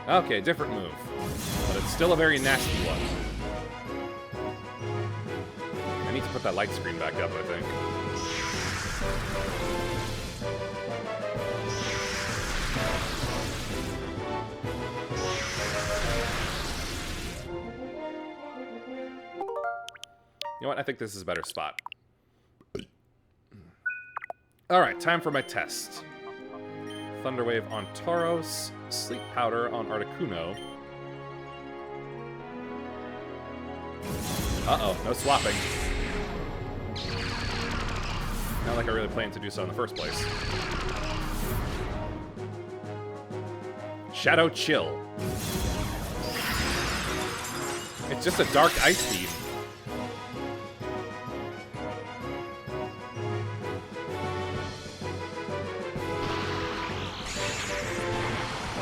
Okay, different move. But it's still a very nasty one. I need to put that light screen back up, I think. You know what? I think this is a better spot. Alright, time for my test. Thunder Wave on Tauros, Sleep Powder on Articuno. Uh-oh, no swapping. Not like I really planned to do so in the first place. Shadow Chill. It's just a dark ice beam.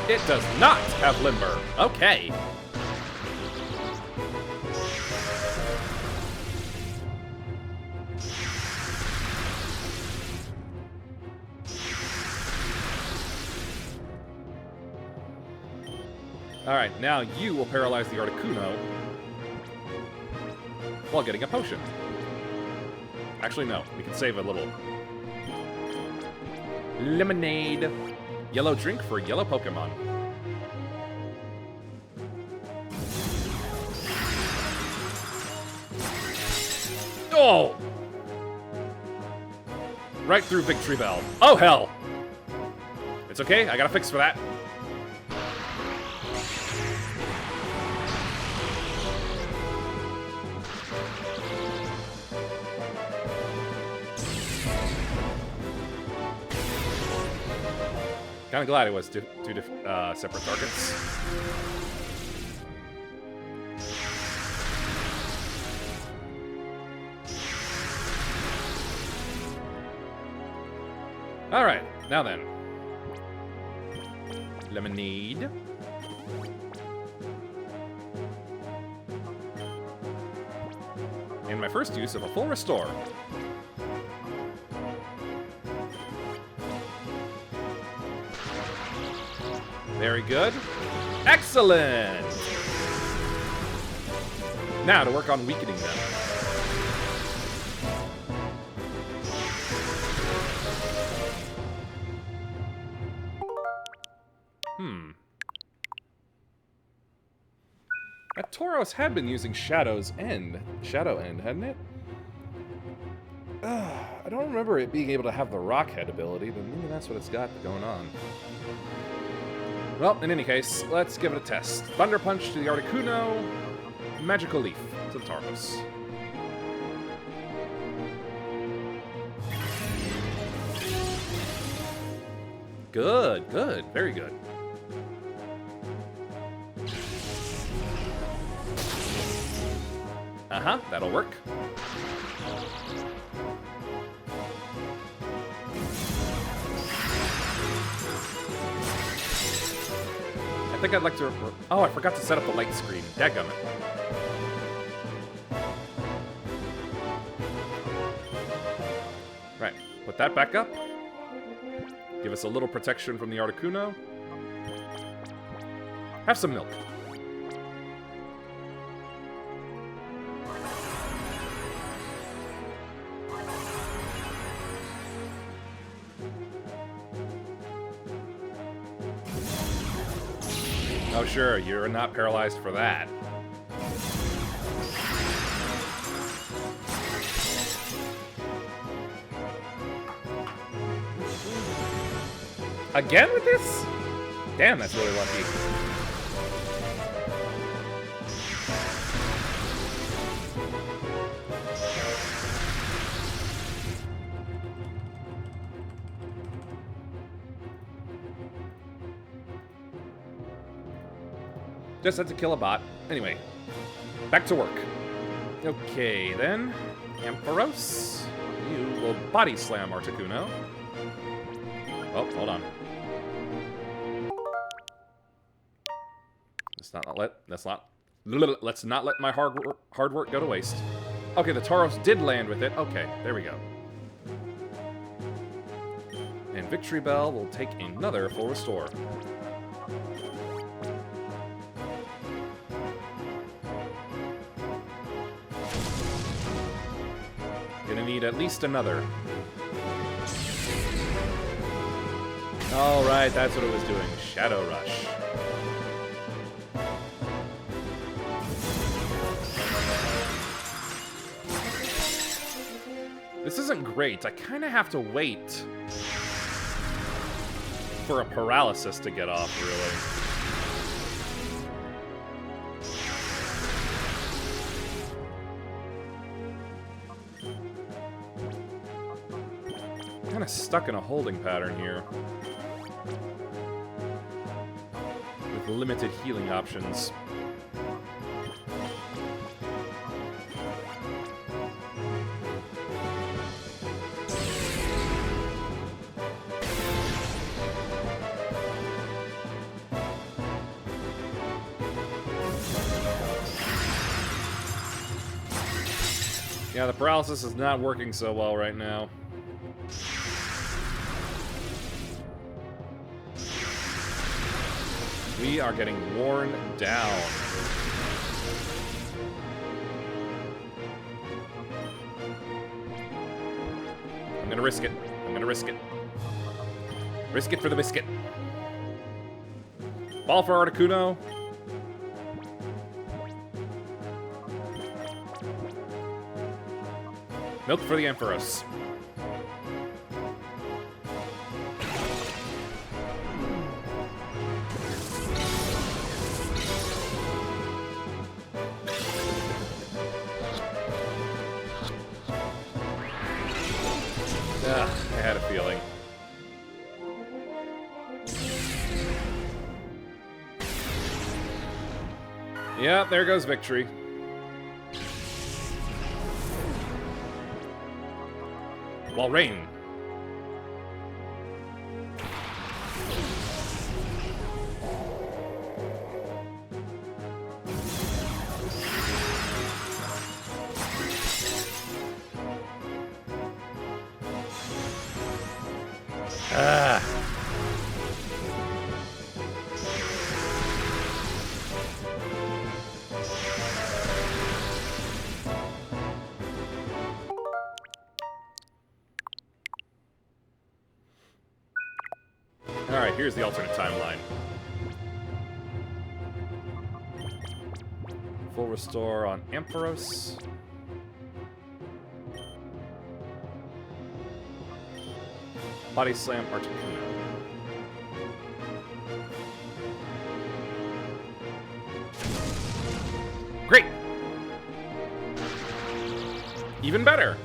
It does not have Limber. Okay. Alright, now you will paralyze the Articuno while getting a potion. Actually, no. We can save a little. Lemonade. Yellow drink for yellow Pokemon. Oh! Right through Victory Bell. Oh, hell! It's okay. I got a fix for that. Kind of glad it was two separate targets. All right, now then. Lemonade. And my first use of a full restore. Very good. Excellent! Now to work on weakening them. That Tauros had been using Shadow End, hadn't it? I don't remember it being able to have the Rock Head ability, but maybe that's what it's got going on. Well, in any case, let's give it a test. Thunder Punch to the Articuno, Magical Leaf to the Tauros. Good, good, very good. Uh-huh, that'll work. I think I'd like to... Oh, I forgot to set up the light screen. Dadgummit. Right, put that back up. Give us a little protection from the Articuno. Have some milk. Oh, sure, you're not paralyzed for that. Again with this? Damn, that's really lucky. Just had to kill a bot. Anyway, back to work. Okay, then. Ampharos, you will body slam Articuno. Oh, hold on. Let's not let my hard work go to waste. Okay, the Tauros did land with it. Okay, there we go. And Victory Bell will take another full restore. Gonna need at least another. All right, that's what it was doing. Shadow Rush. This isn't great. I kind of have to wait for a paralysis to get off, really. Kind of stuck in a holding pattern here. With limited healing options. Yeah, the paralysis is not working so well right now. We are getting worn down. I'm gonna risk it. I'm gonna risk it. Risk it for the biscuit. Ball for Articuno. Milk for the Ampharos. I had a feeling. Yeah, there goes victory. Walrein. Ah. Alright, here's the alternate timeline. Full restore on Ampharos. Body Slam Articuno. Great! Even better!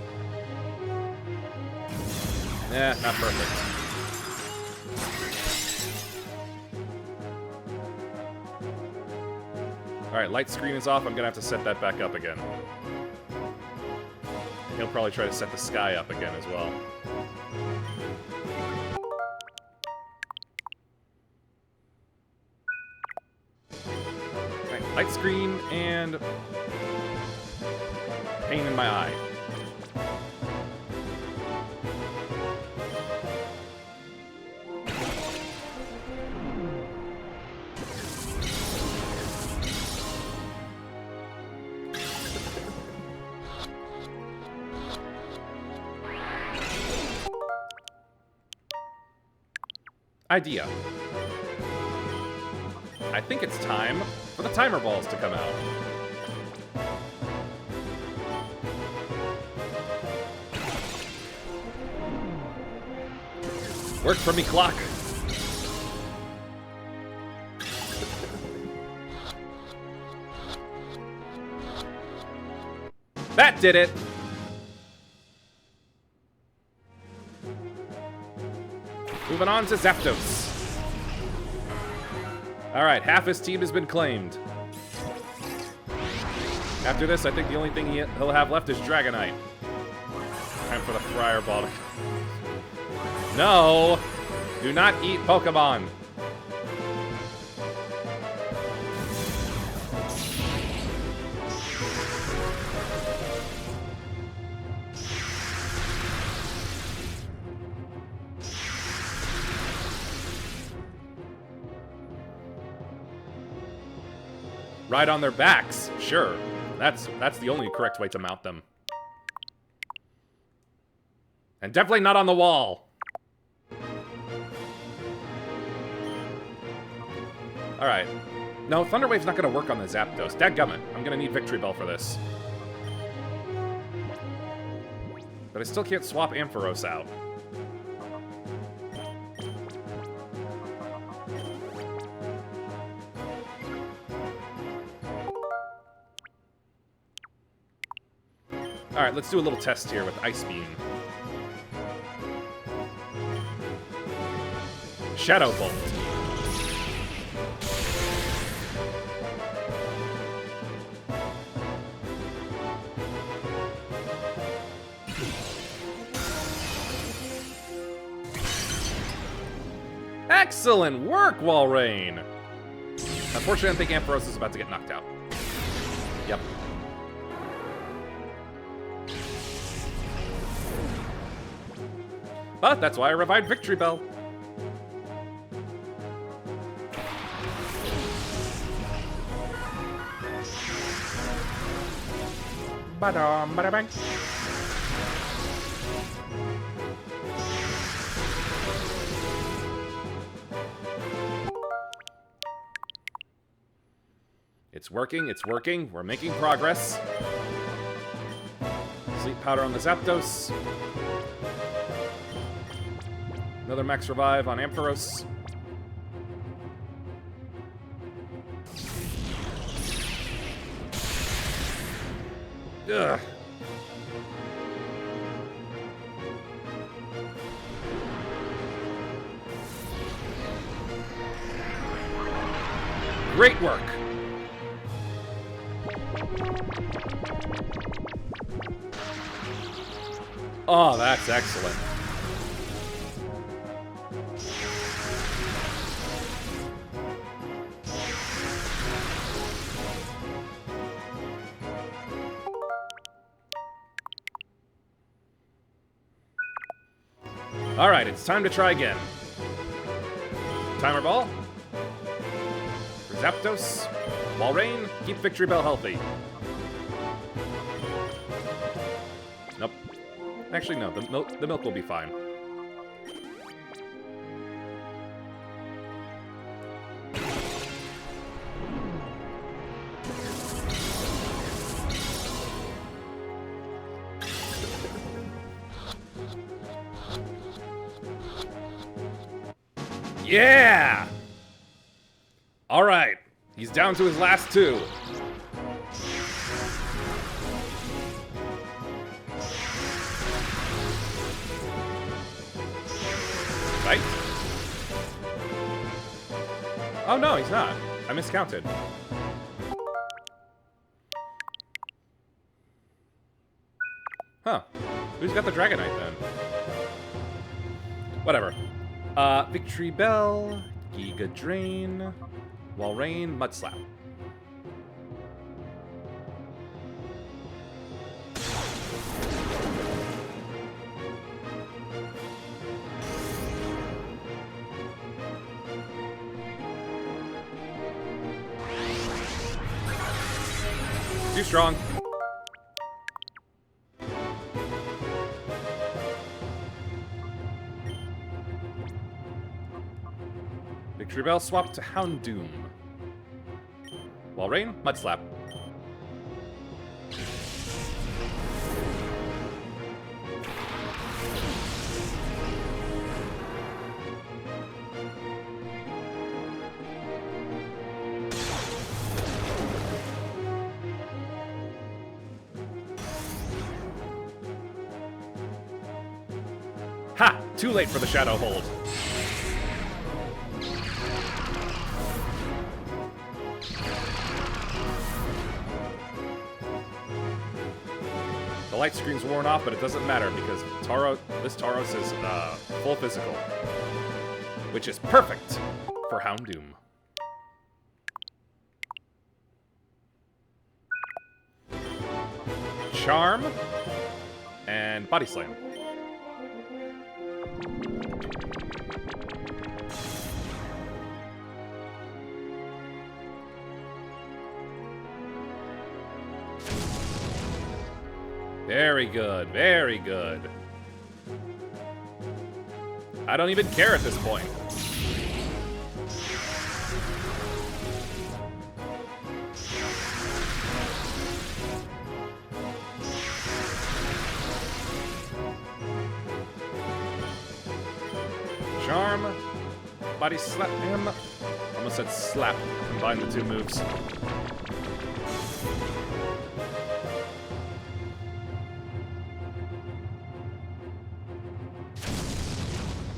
Eh, not perfect. Alright, light screen is off. I'm gonna have to set that back up again. He'll probably try to set the sky up again as well. Alright, light screen and pain in my eye. Idea. I think it's time for the timer balls to come out. Work for me, clock. That did it. Moving on to Zapdos. Alright, half his team has been claimed. After this, I think the only thing he'll have left is Dragonite. Time for the Friar Ball. No! Do not eat Pokemon! Ride on their backs, sure. That's the only correct way to mount them. And definitely not on the wall. Alright. No, Thunder Wave's not gonna work on the Zapdos. Dadgummit, I'm gonna need Victory Bell for this. But I still can't swap Ampharos out. Alright, let's do a little test here with Ice Beam. Shadow Bolt. Excellent work, Walrein! Unfortunately, I think Ampharos is about to get knocked out. Yep. But that's why I revived Victory Bell. Ba-dum, ba-da-bang. It's working, it's working. We're making progress. Sleep Powder on the Zapdos. Another Max Revive on Ampharos. Ugh. Great work. Oh, that's excellent. All right, it's time to try again. Timer Ball. For Zapdos. Walrein, keep Victory Bell healthy. Nope. Actually, no, the milk will be fine. Yeah! All right, he's down to his last two. Right? Oh no, he's not. I miscounted. Huh. Who's got the Dragonite then? Whatever. Victory Bell, Giga Drain, Walrein, Mud Slap. Too strong. Victory Bell swap to Houndoom. Walrein, Mud Slap. Ha! Too late for the Shadow Hold. The light screen's worn off, but it doesn't matter because this Tauros is full physical, which is perfect for Houndoom. Charm and Body Slam. Very good, very good. I don't even care at this point. Charm. Body slap him. Almost said slap. Combine the two moves.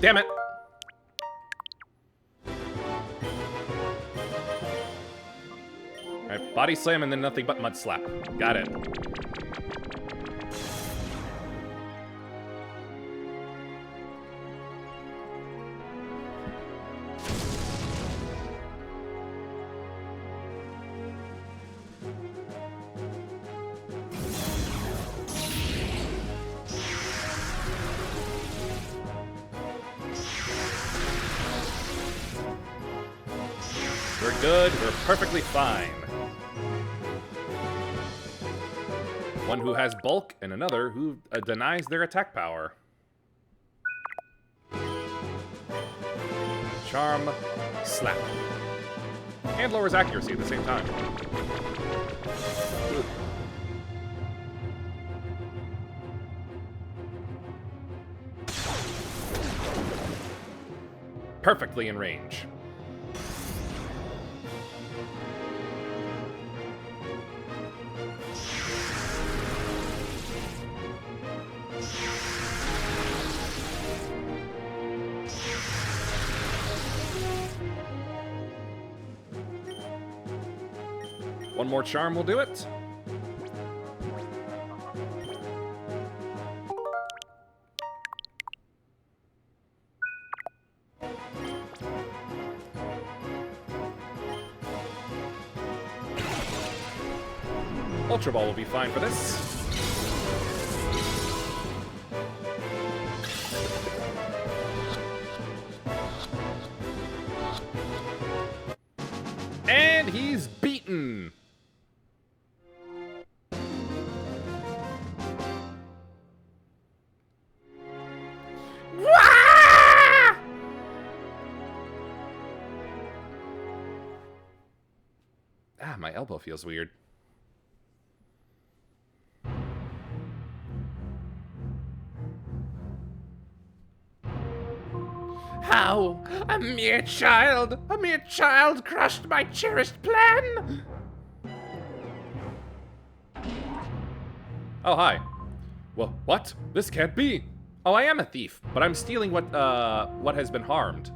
Damn it! Alright, body slam and then nothing but mud slap. Got it. We're good, we're perfectly fine. One who has bulk and another who denies their attack power. Charm, slap. And lowers accuracy at the same time. Perfectly in range. One more charm will do it. Ultra Ball will be fine for this. And he's beaten. Ah, my elbow feels weird. How? A mere child crushed my cherished plan? Oh, hi. Well, what? This can't be. Oh, I am a thief, but I'm stealing what has been harmed.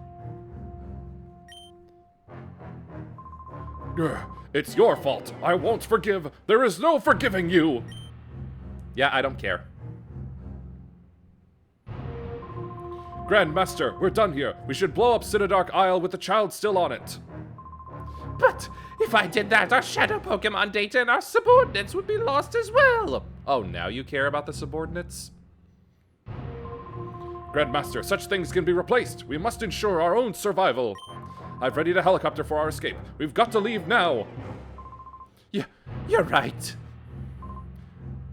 It's your fault. I won't forgive. There is no forgiving you. Yeah, I don't care. Grandmaster, we're done here. We should blow up Cinedark Isle with the child still on it. But if I did that, our shadow Pokemon data and our subordinates would be lost as well. Oh, now you care about the subordinates? Grandmaster, such things can be replaced. We must ensure our own survival. I've readied a helicopter for our escape. We've got to leave now. You're right.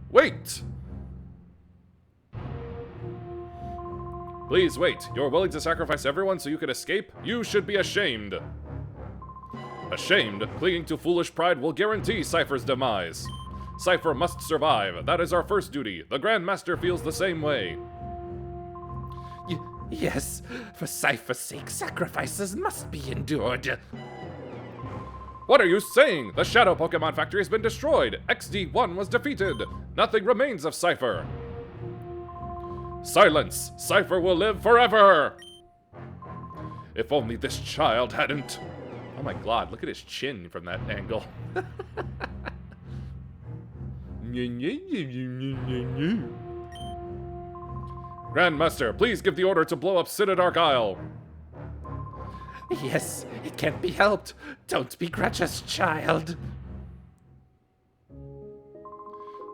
Wait! Please wait. You're willing to sacrifice everyone so you can escape? You should be ashamed. Ashamed? Clinging to foolish pride will guarantee Cypher's demise. Cypher must survive. That is our first duty. The Grandmaster feels the same way. Yes, for Cypher's sake, sacrifices must be endured. What are you saying? The Shadow Pokemon Factory has been destroyed. XD1 was defeated. Nothing remains of Cypher. Silence! Cypher will live forever! If only this child hadn't... Oh my god, look at his chin from that angle. Grandmaster, please give the order to blow up Cinedark Isle. Yes, it can't be helped. Don't begrudge us, child.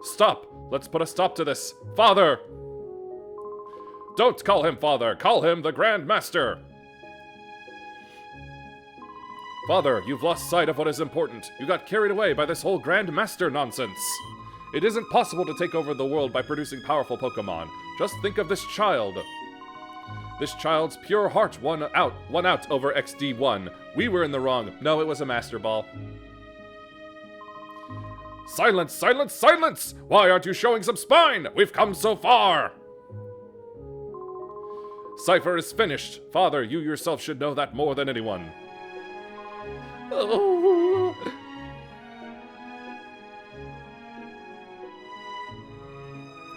Stop! Let's put a stop to this. Father! Don't call him Father. Call him the Grandmaster. Father, you've lost sight of what is important. You got carried away by this whole Grandmaster nonsense. It isn't possible to take over the world by producing powerful Pokemon. Just think of this child. This child's pure heart won out over XD1. We were in the wrong. No, it was a Master Ball. Silence, silence, silence! Why aren't you showing some spine? We've come so far! Cipher is finished. Father, you yourself should know that more than anyone. Oh.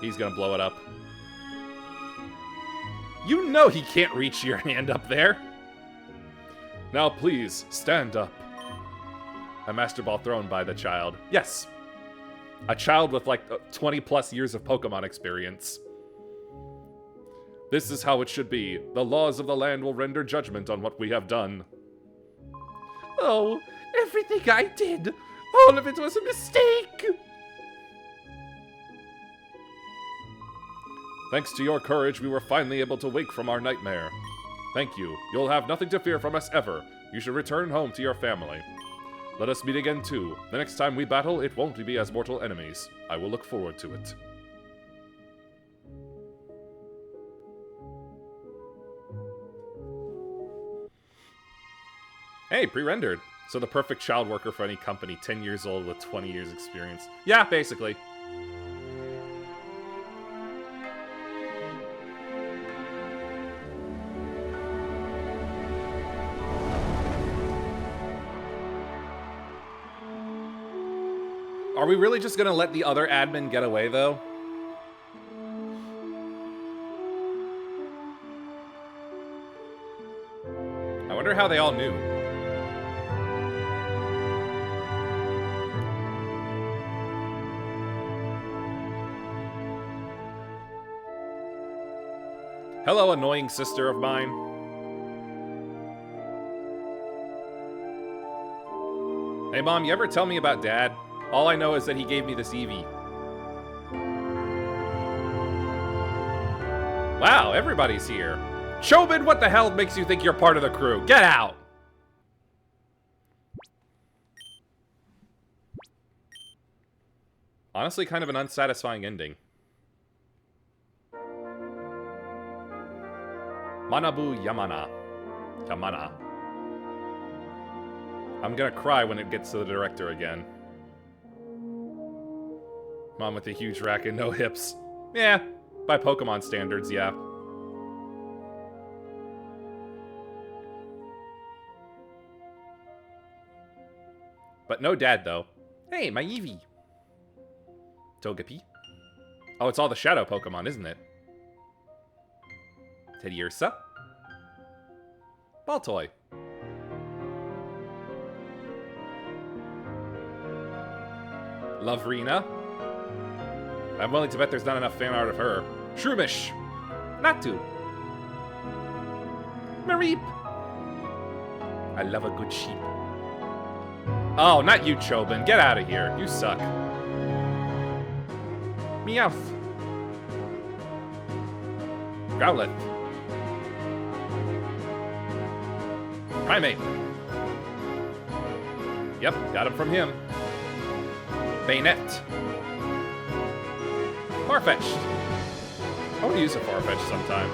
He's gonna blow it up. You know he can't reach your hand up there. Now please, stand up. A Master Ball thrown by the child. Yes. A child with like 20 plus years of Pokemon experience. This is how it should be. The laws of the land will render judgment on what we have done. Oh, everything I did, all of it was a mistake. Thanks to your courage, we were finally able to wake from our nightmare. Thank you. You'll have nothing to fear from us ever. You should return home to your family. Let us meet again too. The next time we battle, it won't be as mortal enemies. I will look forward to it. Hey, pre-rendered. So the perfect child worker for any company, 10 years old with 20 years experience. Yeah, basically. Are we really just gonna let the other admin get away, though? I wonder how they all knew. Hello, annoying sister of mine. Hey, Mom, you ever tell me about Dad? All I know is that he gave me this Eevee. Wow, everybody's here. Chobin, what the hell makes you think you're part of the crew? Get out! Honestly, kind of an unsatisfying ending. Manabu Yamana. Yamana. I'm gonna cry when it gets to the director again. Mom with a huge rack and no hips. Yeah, by Pokemon standards, yeah. But no dad, though. Hey, my Eevee. Togepi. Oh, it's all the shadow Pokemon, isn't it? Teddiursa. Baltoy. Lovrina. I'm willing to bet there's not enough fan art of her. Shroomish. Natu. Mareep. I love a good sheep. Oh, not you, Chobin. Get out of here. You suck. Meowth. Growlithe. Primate. Yep, got him from him. Bayonet. Farfetch'd. I want to use a Farfetch'd sometime.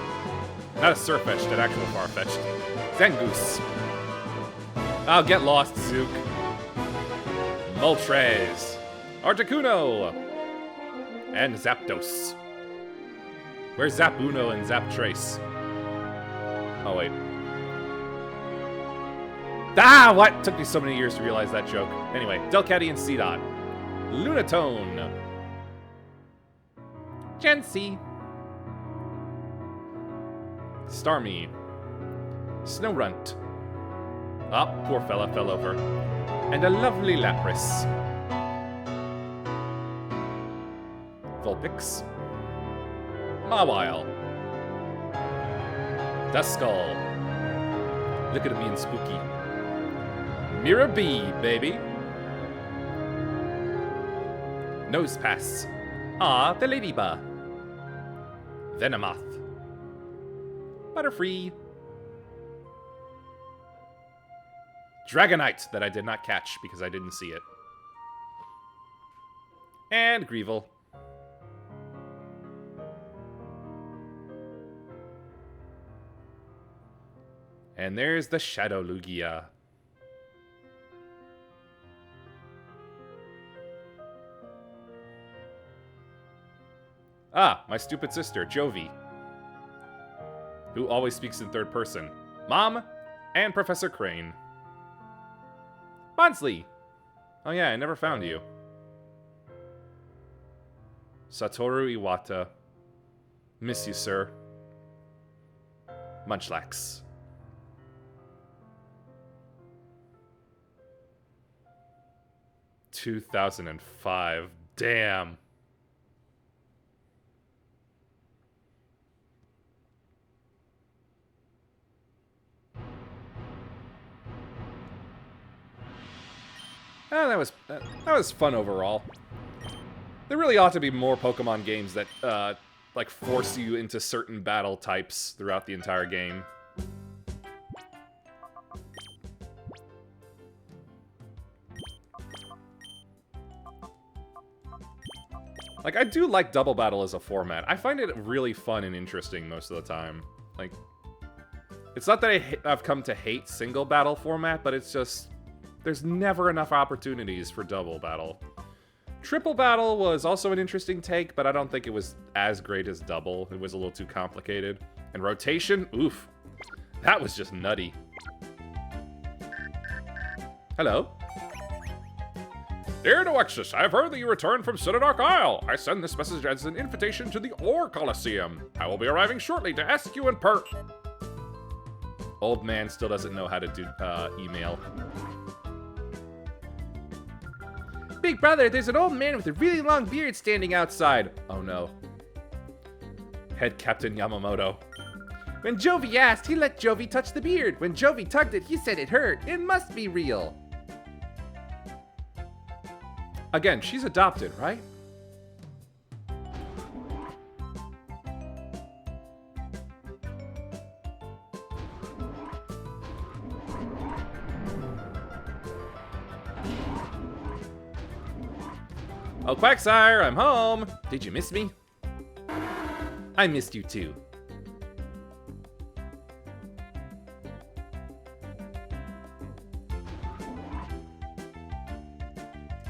Not a Surfetch'd, an actual Farfetch'd. Zangoose. Oh, get lost, Zook. Moltres. Articuno. And Zapdos. Where's Zapuno and Zaptrace? Oh, wait. Ah, what? Took me so many years to realize that joke. Anyway, Delcatty and Seedot. Lunatone. Chansey. Starmie. Snowrunt. Ah, poor fella fell over. And a lovely Lapras. Vulpix. Mawile. Duskull. Look at him being spooky. Mirabee, baby. Nosepass. Ah, the Ladybug. Venomoth. Butterfree. Dragonite that I did not catch because I didn't see it. And Greevil. And there's the Shadow Lugia. Ah, my stupid sister, Jovi. Who always speaks in third person? Mom and Professor Crane. Bonsley! Oh yeah, I never found you. Satoru Iwata. Miss you, sir. Munchlax. ...2005. Damn. That was fun overall. There really ought to be more Pokemon games that, like, force you into certain battle types throughout the entire game. Like, I do like Double Battle as a format. I find it really fun and interesting most of the time. Like, it's not that I've come to hate single battle format, but it's just... there's never enough opportunities for Double Battle. Triple Battle was also an interesting take, but I don't think it was as great as Double. It was a little too complicated. And Rotation? Oof. That was just nutty. Hello? Dear Noexus, I have heard that you returned from Cenodark Isle. I send this message as an invitation to the Ore Colosseum. I will be arriving shortly to ask you in Old man still doesn't know how to do email. Big brother, there's an old man with a really long beard standing outside. Oh no. Head Captain Yamamoto. When Jovi asked, he let Jovi touch the beard. When Jovi tugged it, he said it hurt. It must be real. Again, she's adopted, right? Oh, Quagsire, I'm home. Did you miss me? I missed you too.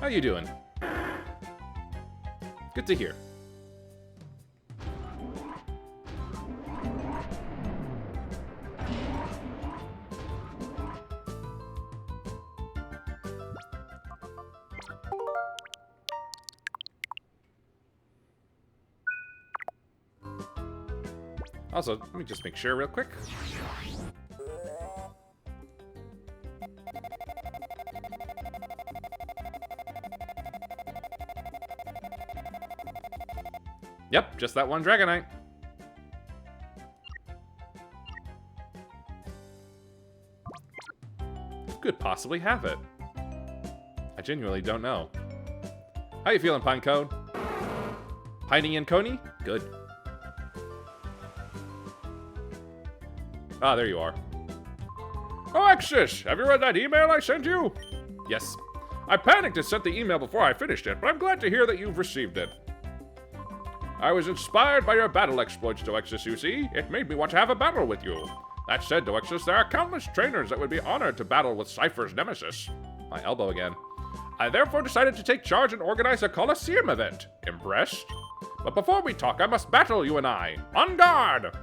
How you doing? Good to hear. Also, let me just make sure real quick. Yep, just that one Dragonite. Who could possibly have it? I genuinely don't know. How you feeling, Pinecone? Piney and Coney? Good. Ah, there you are. Alexis, have you read that email I sent you? Yes. I panicked and sent the email before I finished it, but I'm glad to hear that you've received it. I was inspired by your battle exploits, Doexus, you see. It made me want to have a battle with you. That said, Doexus, there are countless trainers that would be honored to battle with Cypher's nemesis. My elbow again. I therefore decided to take charge and organize a Colosseum event. Impressed? But before we talk, I must battle you and I. On guard!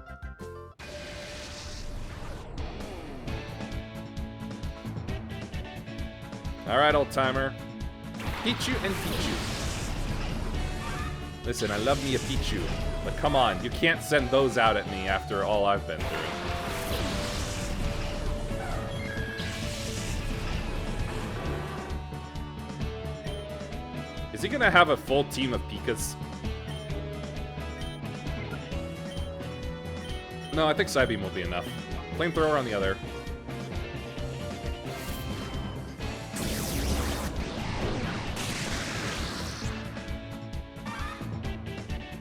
Alright, old timer. Pichu and Pichu. Listen, I love me a Pichu, but come on, you can't send those out at me after all I've been through. Is he gonna have a full team of Pikas? No, I think Psybeam will be enough. Flamethrower on the other.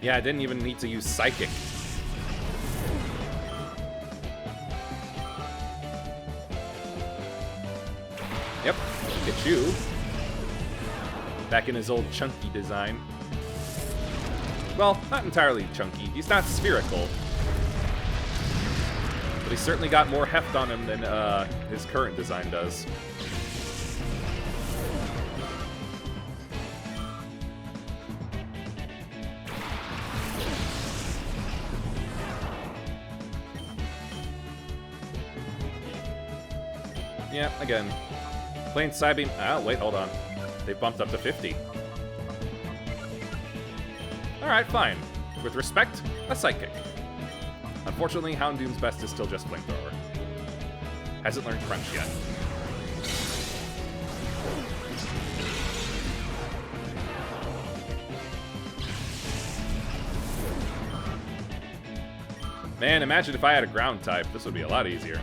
Yeah, I didn't even need to use Psychic. Yep, Pikachu. Back in his old chunky design. Well, not entirely chunky. He's not spherical. But he's certainly got more heft on him than his current design does. Yeah, again. Playing Psybeam. Oh, wait, hold on. They bumped up to 50. Alright, fine. With respect, a Psychic. Unfortunately, Houndoom's best is still just Flamethrower. Hasn't learned Crunch yet. Man, imagine if I had a ground type. This would be a lot easier.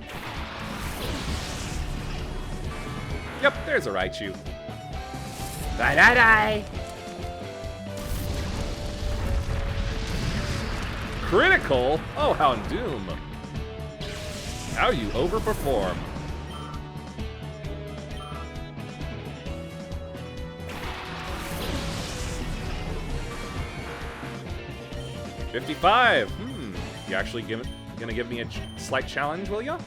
Yep, there's a Raichu. Die. Critical? Oh, Houndoom. How you overperform. $55. You actually gonna give me a slight challenge, will ya?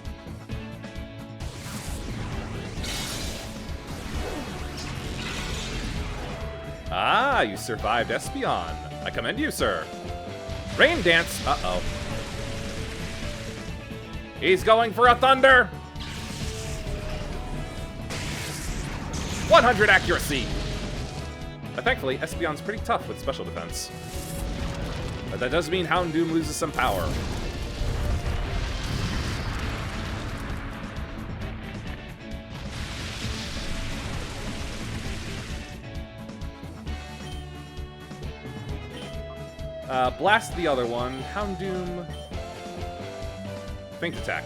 Ah, you survived Espeon. I commend you, sir. Rain Dance. Uh-oh. He's going for a Thunder. 100 accuracy. But thankfully, Espeon's pretty tough with special defense. But that does mean Houndoom loses some power. Blast the other one. Houndoom. Faint Attack.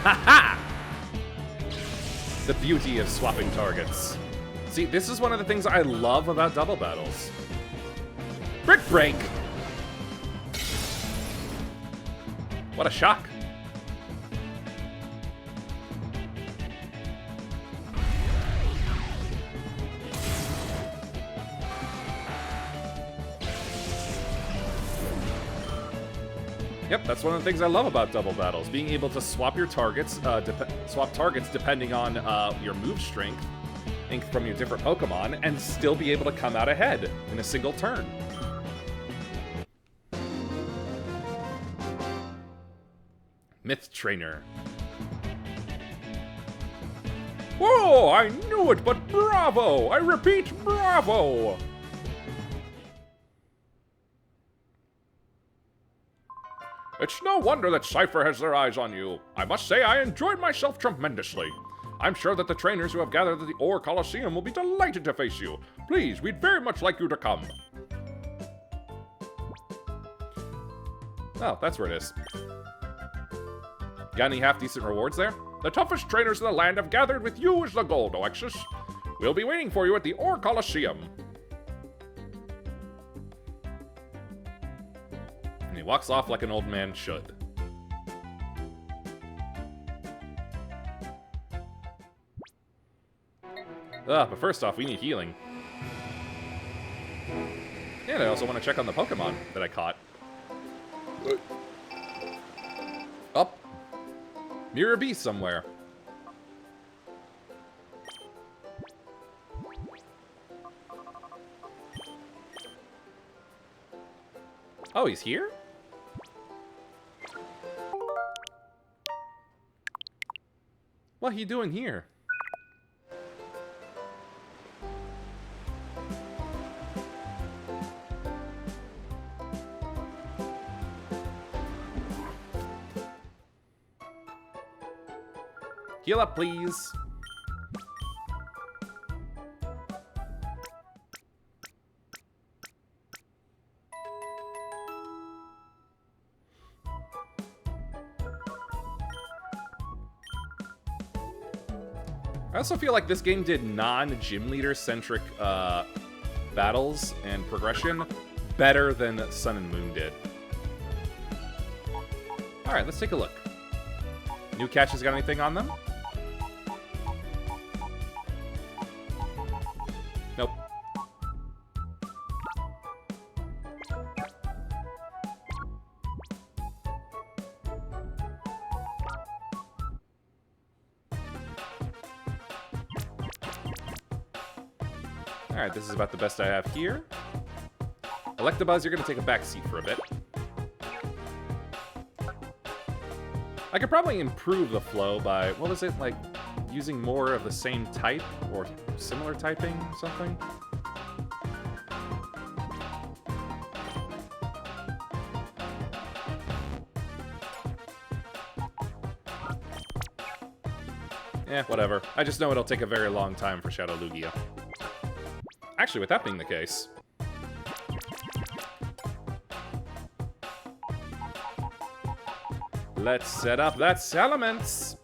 Ha-ha! The beauty of swapping targets. See, this is one of the things I love about double battles. Brick Break! What a shock. Yep, that's one of the things I love about double battles. Being able to swap your targets, swap targets depending on your move strength from your different Pokemon, and still be able to come out ahead in a single turn. Myth Trainer. Whoa! I knew it, but bravo! I repeat, bravo! It's no wonder that Cypher has their eyes on you. I must say I enjoyed myself tremendously. I'm sure that the trainers who have gathered at the Ore Colosseum will be delighted to face you. Please, we'd very much like you to come. Oh, that's where it is. Got any half-decent rewards there? The toughest trainers in the land have gathered with you as the goal, Noexus. We'll be waiting for you at the Ore Colosseum. And he walks off like an old man should. But first off, we need healing. And I also want to check on the Pokemon that I caught. Up. Mirror Beast somewhere. Oh, he's here? What are you doing here? Heal up, please. I also feel like this game did non-gym leader-centric battles and progression better than Sun and Moon did. Alright, let's take a look. New catches got anything on them? Nope. Alright, this is about the best I have here. Electabuzz, you're going to take a back seat for a bit. I could probably improve the flow by, what was it, like, using more of the same type or similar typing or something? Eh, whatever. I just know it'll take a very long time for Shadow Lugia. Actually, with that being the case... let's set up that Salamence!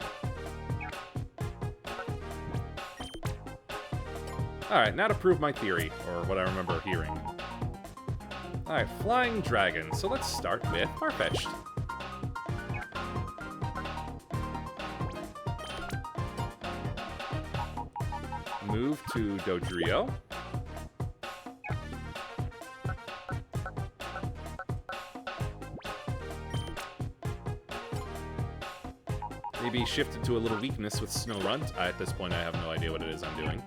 Alright, now to prove my theory, or what I remember hearing. Alright, Flying Dragon. So let's start with Farfetch'd. Move to Dodrio. Maybe shift it to a little weakness with Snorunt. At this point, I have no idea what it is I'm doing.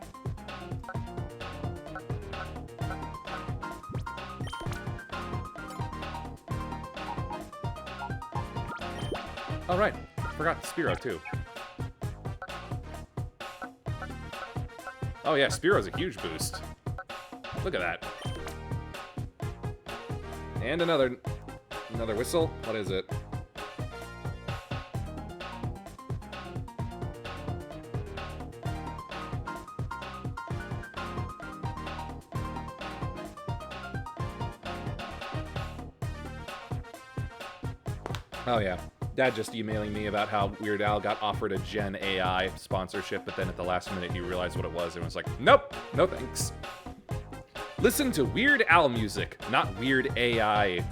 Oh, right. Forgot Spearow, too. Oh, yeah, Spearow's a huge boost. Look at that. And another whistle. What is it? Oh, yeah. Dad just emailing me about how Weird Al got offered a Gen AI sponsorship, but then at the last minute he realized what it was and was like, nope, no thanks. Listen to Weird Al music, not Weird AI,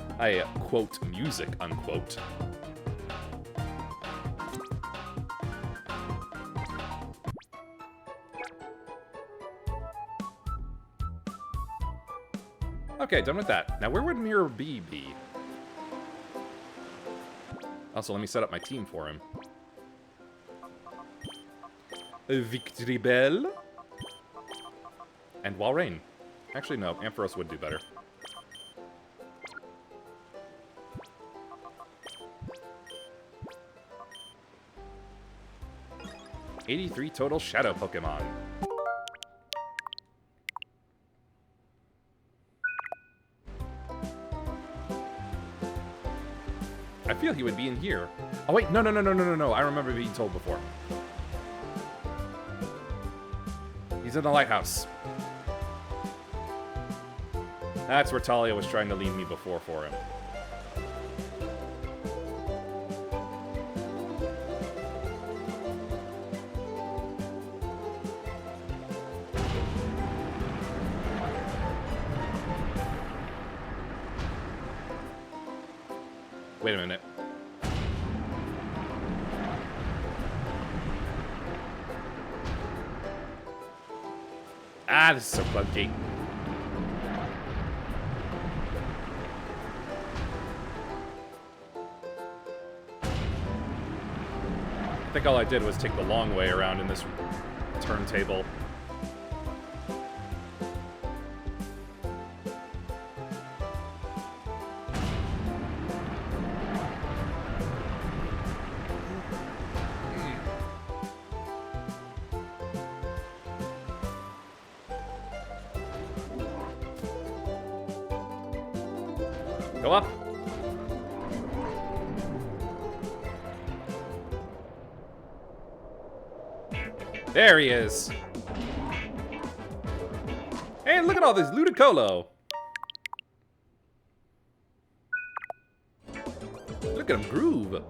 quote, music, unquote. Okay, done with that. Now where would Mirror B be? Also, let me set up my team for him. Victory Bell. And Walrein. Actually, no. Ampharos would do better. $83 total Shadow Pokemon. I feel he would be in here. Oh wait, no. I remember being told before. He's in the lighthouse. That's where Talia was trying to lead me before for him. Wait a minute. Ah, this is so clunky. I think all I did was take the long way around in this turntable. Go up. There he is. And look at all this Ludicolo. Look at him groove.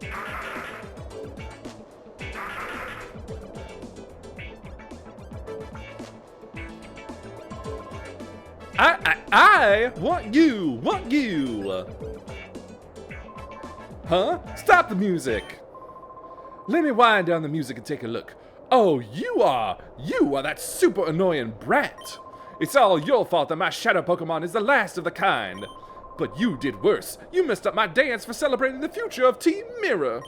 I want you. Huh? Stop the music. Let me wind down the music and take a look. Oh, you are that super annoying brat. It's all your fault that my shadow Pokemon is the last of the kind. But you did worse. You messed up my dance for celebrating the future of Team Mirror.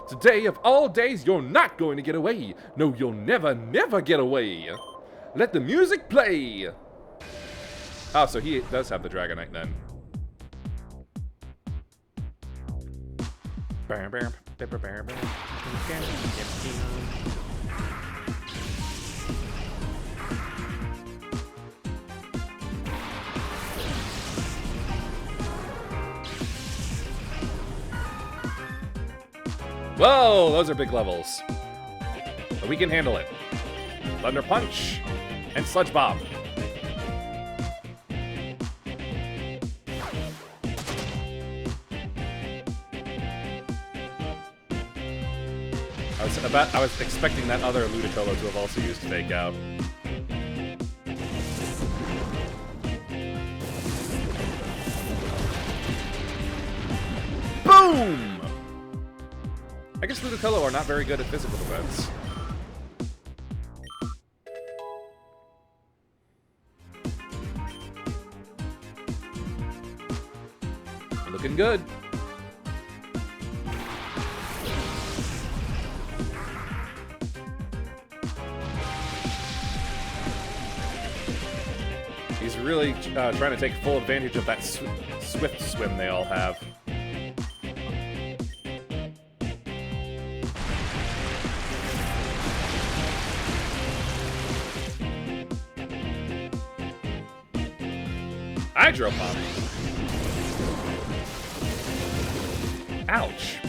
Today of all days, you're not going to get away. No, you'll never get away. Let the music play. Oh, so he does have the Dragonite then. Bam, bam. Whoa, those are big levels. But we can handle it. Thunder Punch and Sludge Bomb. I was expecting that other Ludicolo to have also used Fake Out. Boom! I guess Ludicolo are not very good at physical defense. Looking good. He's really trying to take full advantage of that swift swim they all have. Hydro Pump. Ouch.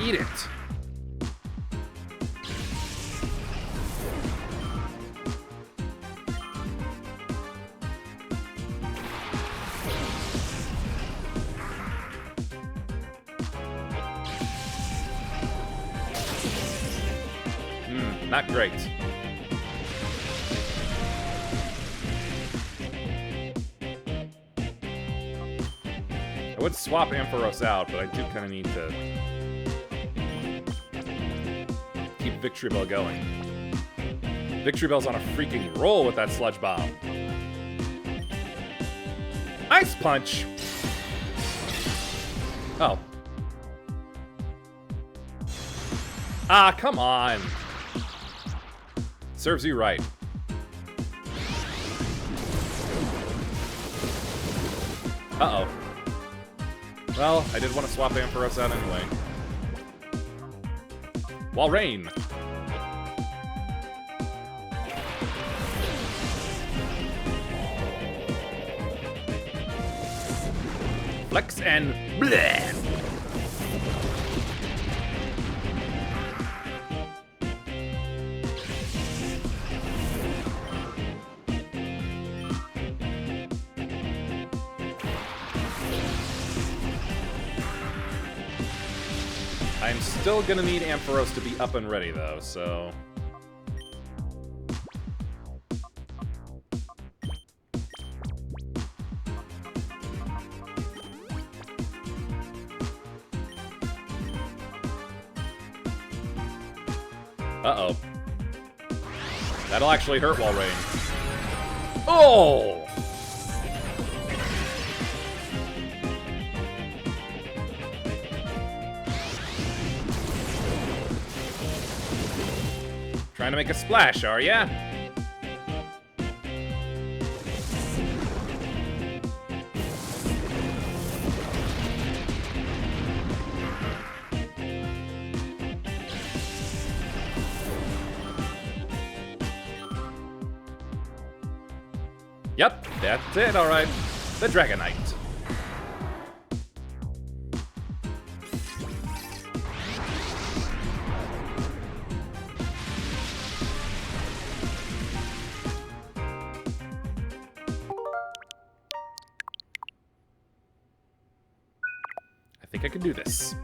Eat it. Not great. I would swap Ampharos out, but I do kind of need to keep Victory Bell going. Victory Bell's on a freaking roll with that Sludge Bomb. Ice Punch! Oh. Ah, come on. Serves you right. Uh-oh. Well, I did want to swap Ampharos out anyway. Walrein. Flex and bleh. I'm still gonna need Ampharos to be up and ready though, so... Uh-oh. That'll actually hurt Walrein. Oh! Trying to make a splash, are ya? Yep, that's it, alright. The Dragonite. I think I can do this.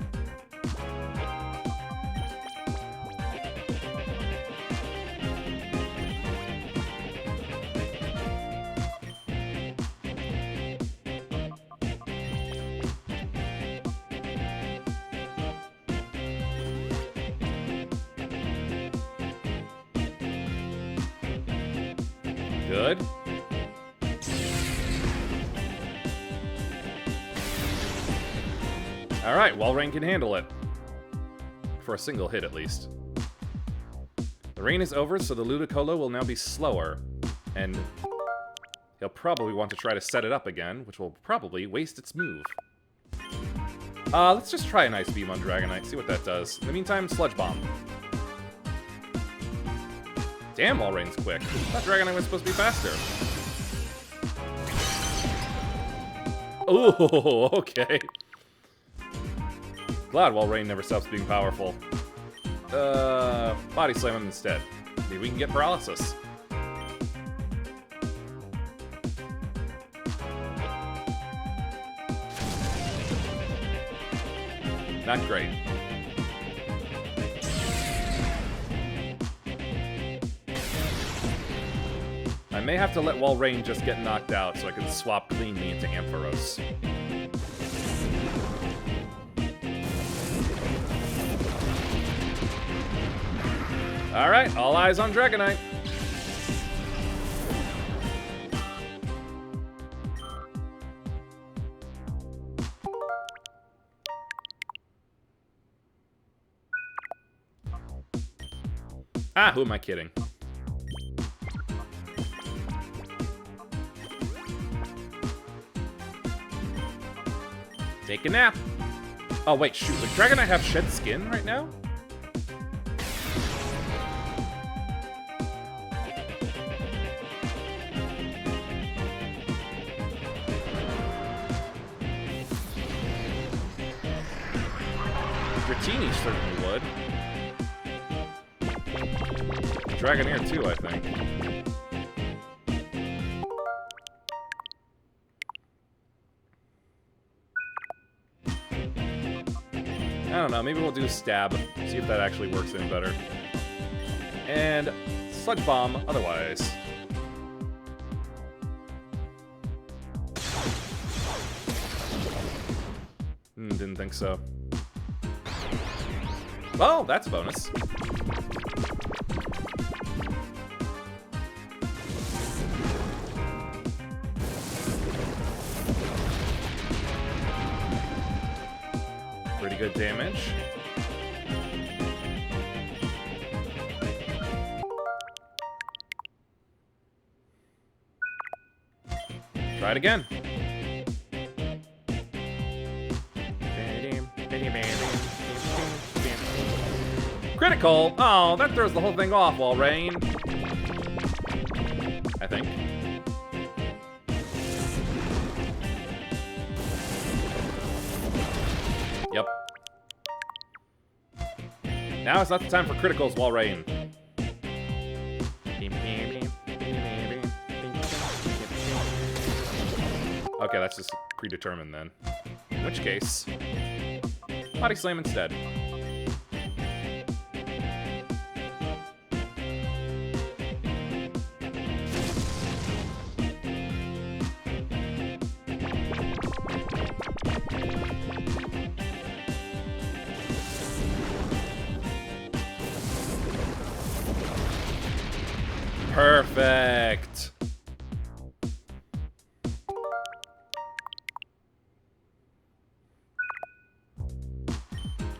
Good. Alright, Walrein can handle it. For a single hit, at least. The rain is over, so the Ludicolo will now be slower. And he'll probably want to try to set it up again, which will probably waste its move. Let's just try an Ice Beam on Dragonite, see what that does. In the meantime, Sludge Bomb. Damn, Walreign's quick. I thought Dragonite was supposed to be faster. Oh, okay. Glad Walreign never stops being powerful. Body Slam him instead. Maybe we can get Paralysis. Not great. I may have to let Walreign just get knocked out so I can swap Clean Me into Ampharos. Alright, all eyes on Dragonite. Ah, who am I kidding? Take a nap. Oh, wait, shoot. Would Dragonite have shed skin right now? Dratini certainly would. Dragonair too, I think. I don't know, maybe we'll do Stab, see if that actually works any better. And Sludge Bomb otherwise. Didn't think so. Well, that's a bonus. Pretty good damage. Try it again. Critical! Oh, that throws the whole thing off, Walreign. I think. Yep. Now it's not the time for criticals, Walreign. Okay, that's just predetermined then. In which case, Body Slam instead. Perfect.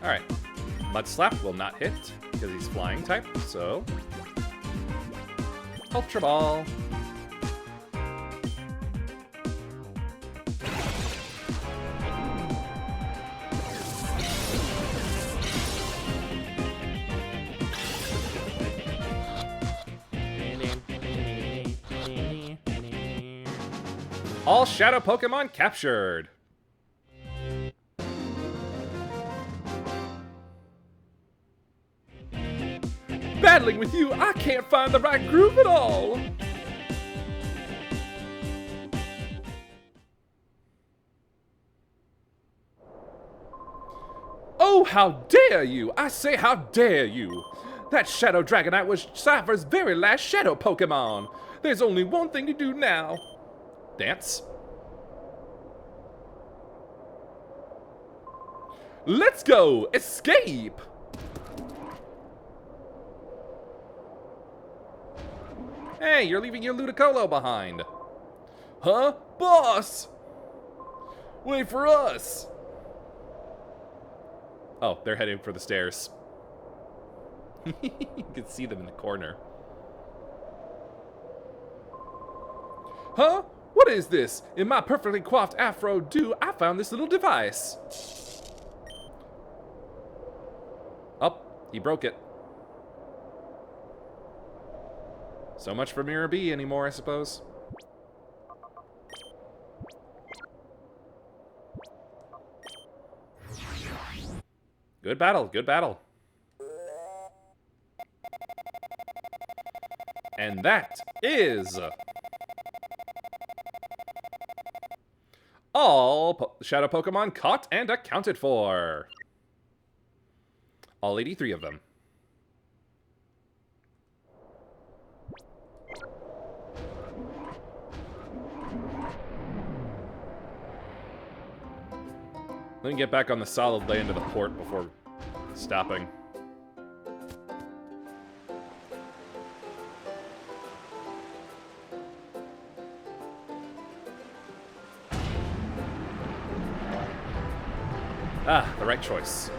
Alright. Mud Slap will not hit because he's flying type, so Ultra Ball. All Shadow Pokemon captured. Battling with you, I can't find the right groove at all. Oh, how dare you! I say, how dare you! That Shadow Dragonite was Cypher's very last Shadow Pokemon. There's only one thing to do now. Dance. Let's go! Escape! Hey, you're leaving your Ludicolo behind. Huh? Boss! Wait for us! Oh, they're heading for the stairs. You can see them in the corner. Huh? What is this? In my perfectly coiffed afro do, I found this little device. Oh, he broke it. So much for Mirror B anymore, I suppose. Good battle, good battle. And that is all Shadow Pokemon caught and accounted for. All 83 of them. Let me get back on the solid land of the port before stopping. Ah, the right choice.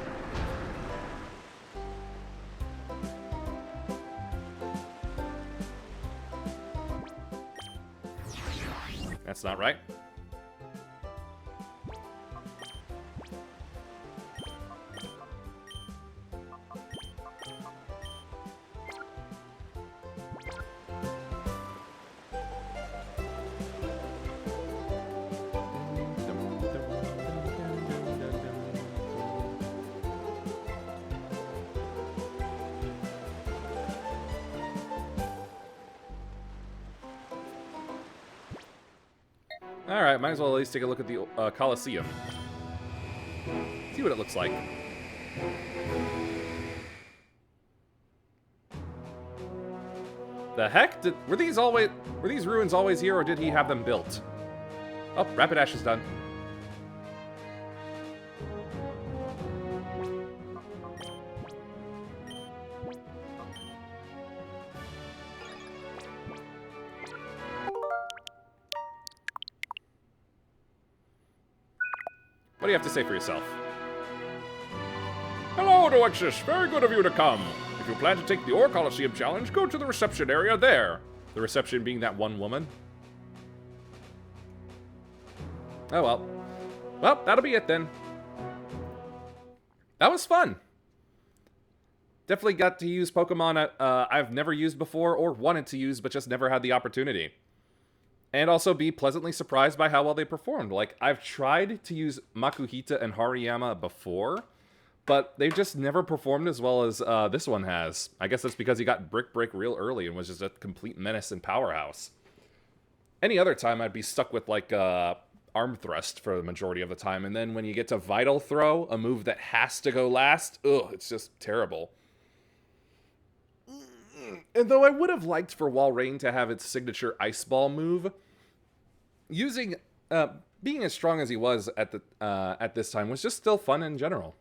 That's not right. Alright, might as well at least take a look at the Colosseum. See what it looks like. The heck? Were these ruins always here, or did he have them built? Oh, Rapidash is done. What do you have to say for yourself? Hello, Alexis. Very good of you to come. If you plan to take the Ore Colosseum challenge, go to the reception area there. The reception being that one woman? Oh well. Well, that'll be it then. That was fun. Definitely got to use Pokemon I've never used before or wanted to use but just never had the opportunity. And also be pleasantly surprised by how well they performed. Like, I've tried to use Makuhita and Hariyama before, but they've just never performed as well as this one has. I guess that's because he got Brick Break real early and was just a complete menace and powerhouse. Any other time, I'd be stuck with, like, Arm Thrust for the majority of the time. And then when you get to Vital Throw, a move that has to go last, ugh, it's just terrible. And though I would have liked for Walrein to have its signature Ice Ball move, using, being as strong as he was at this time was just still fun in general.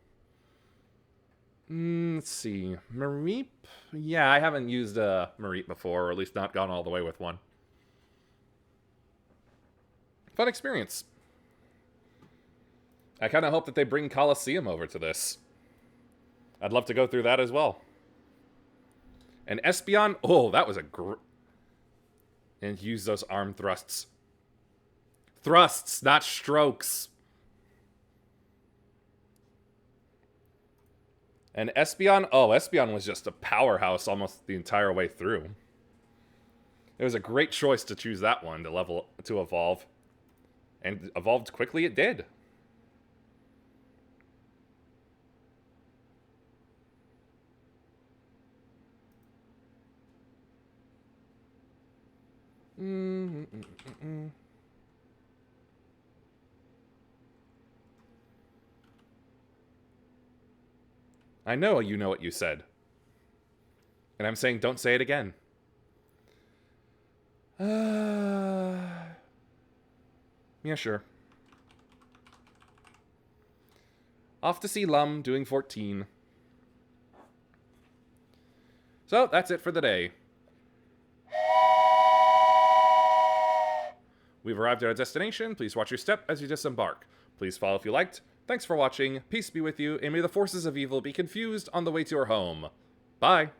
Let's see, Mareep? Yeah, I haven't used Mareep before, or at least not gone all the way with one. Fun experience. I kind of hope that they bring Colosseum over to this. I'd love to go through that as well. And Espeon, oh, that was a and use those arm thrusts. Thrusts, not strokes. And Espeon, oh, Espeon was just a powerhouse almost the entire way through. It was a great choice to choose that one to evolve. And evolved quickly it did. I know you know what you said. And I'm saying don't say it again. Yeah, sure. Off to see Lum doing 14. So, that's it for the day. We've arrived at our destination. Please watch your step as you disembark. Please follow if you liked. Thanks for watching. Peace be with you, and may the forces of evil be confused on the way to your home. Bye.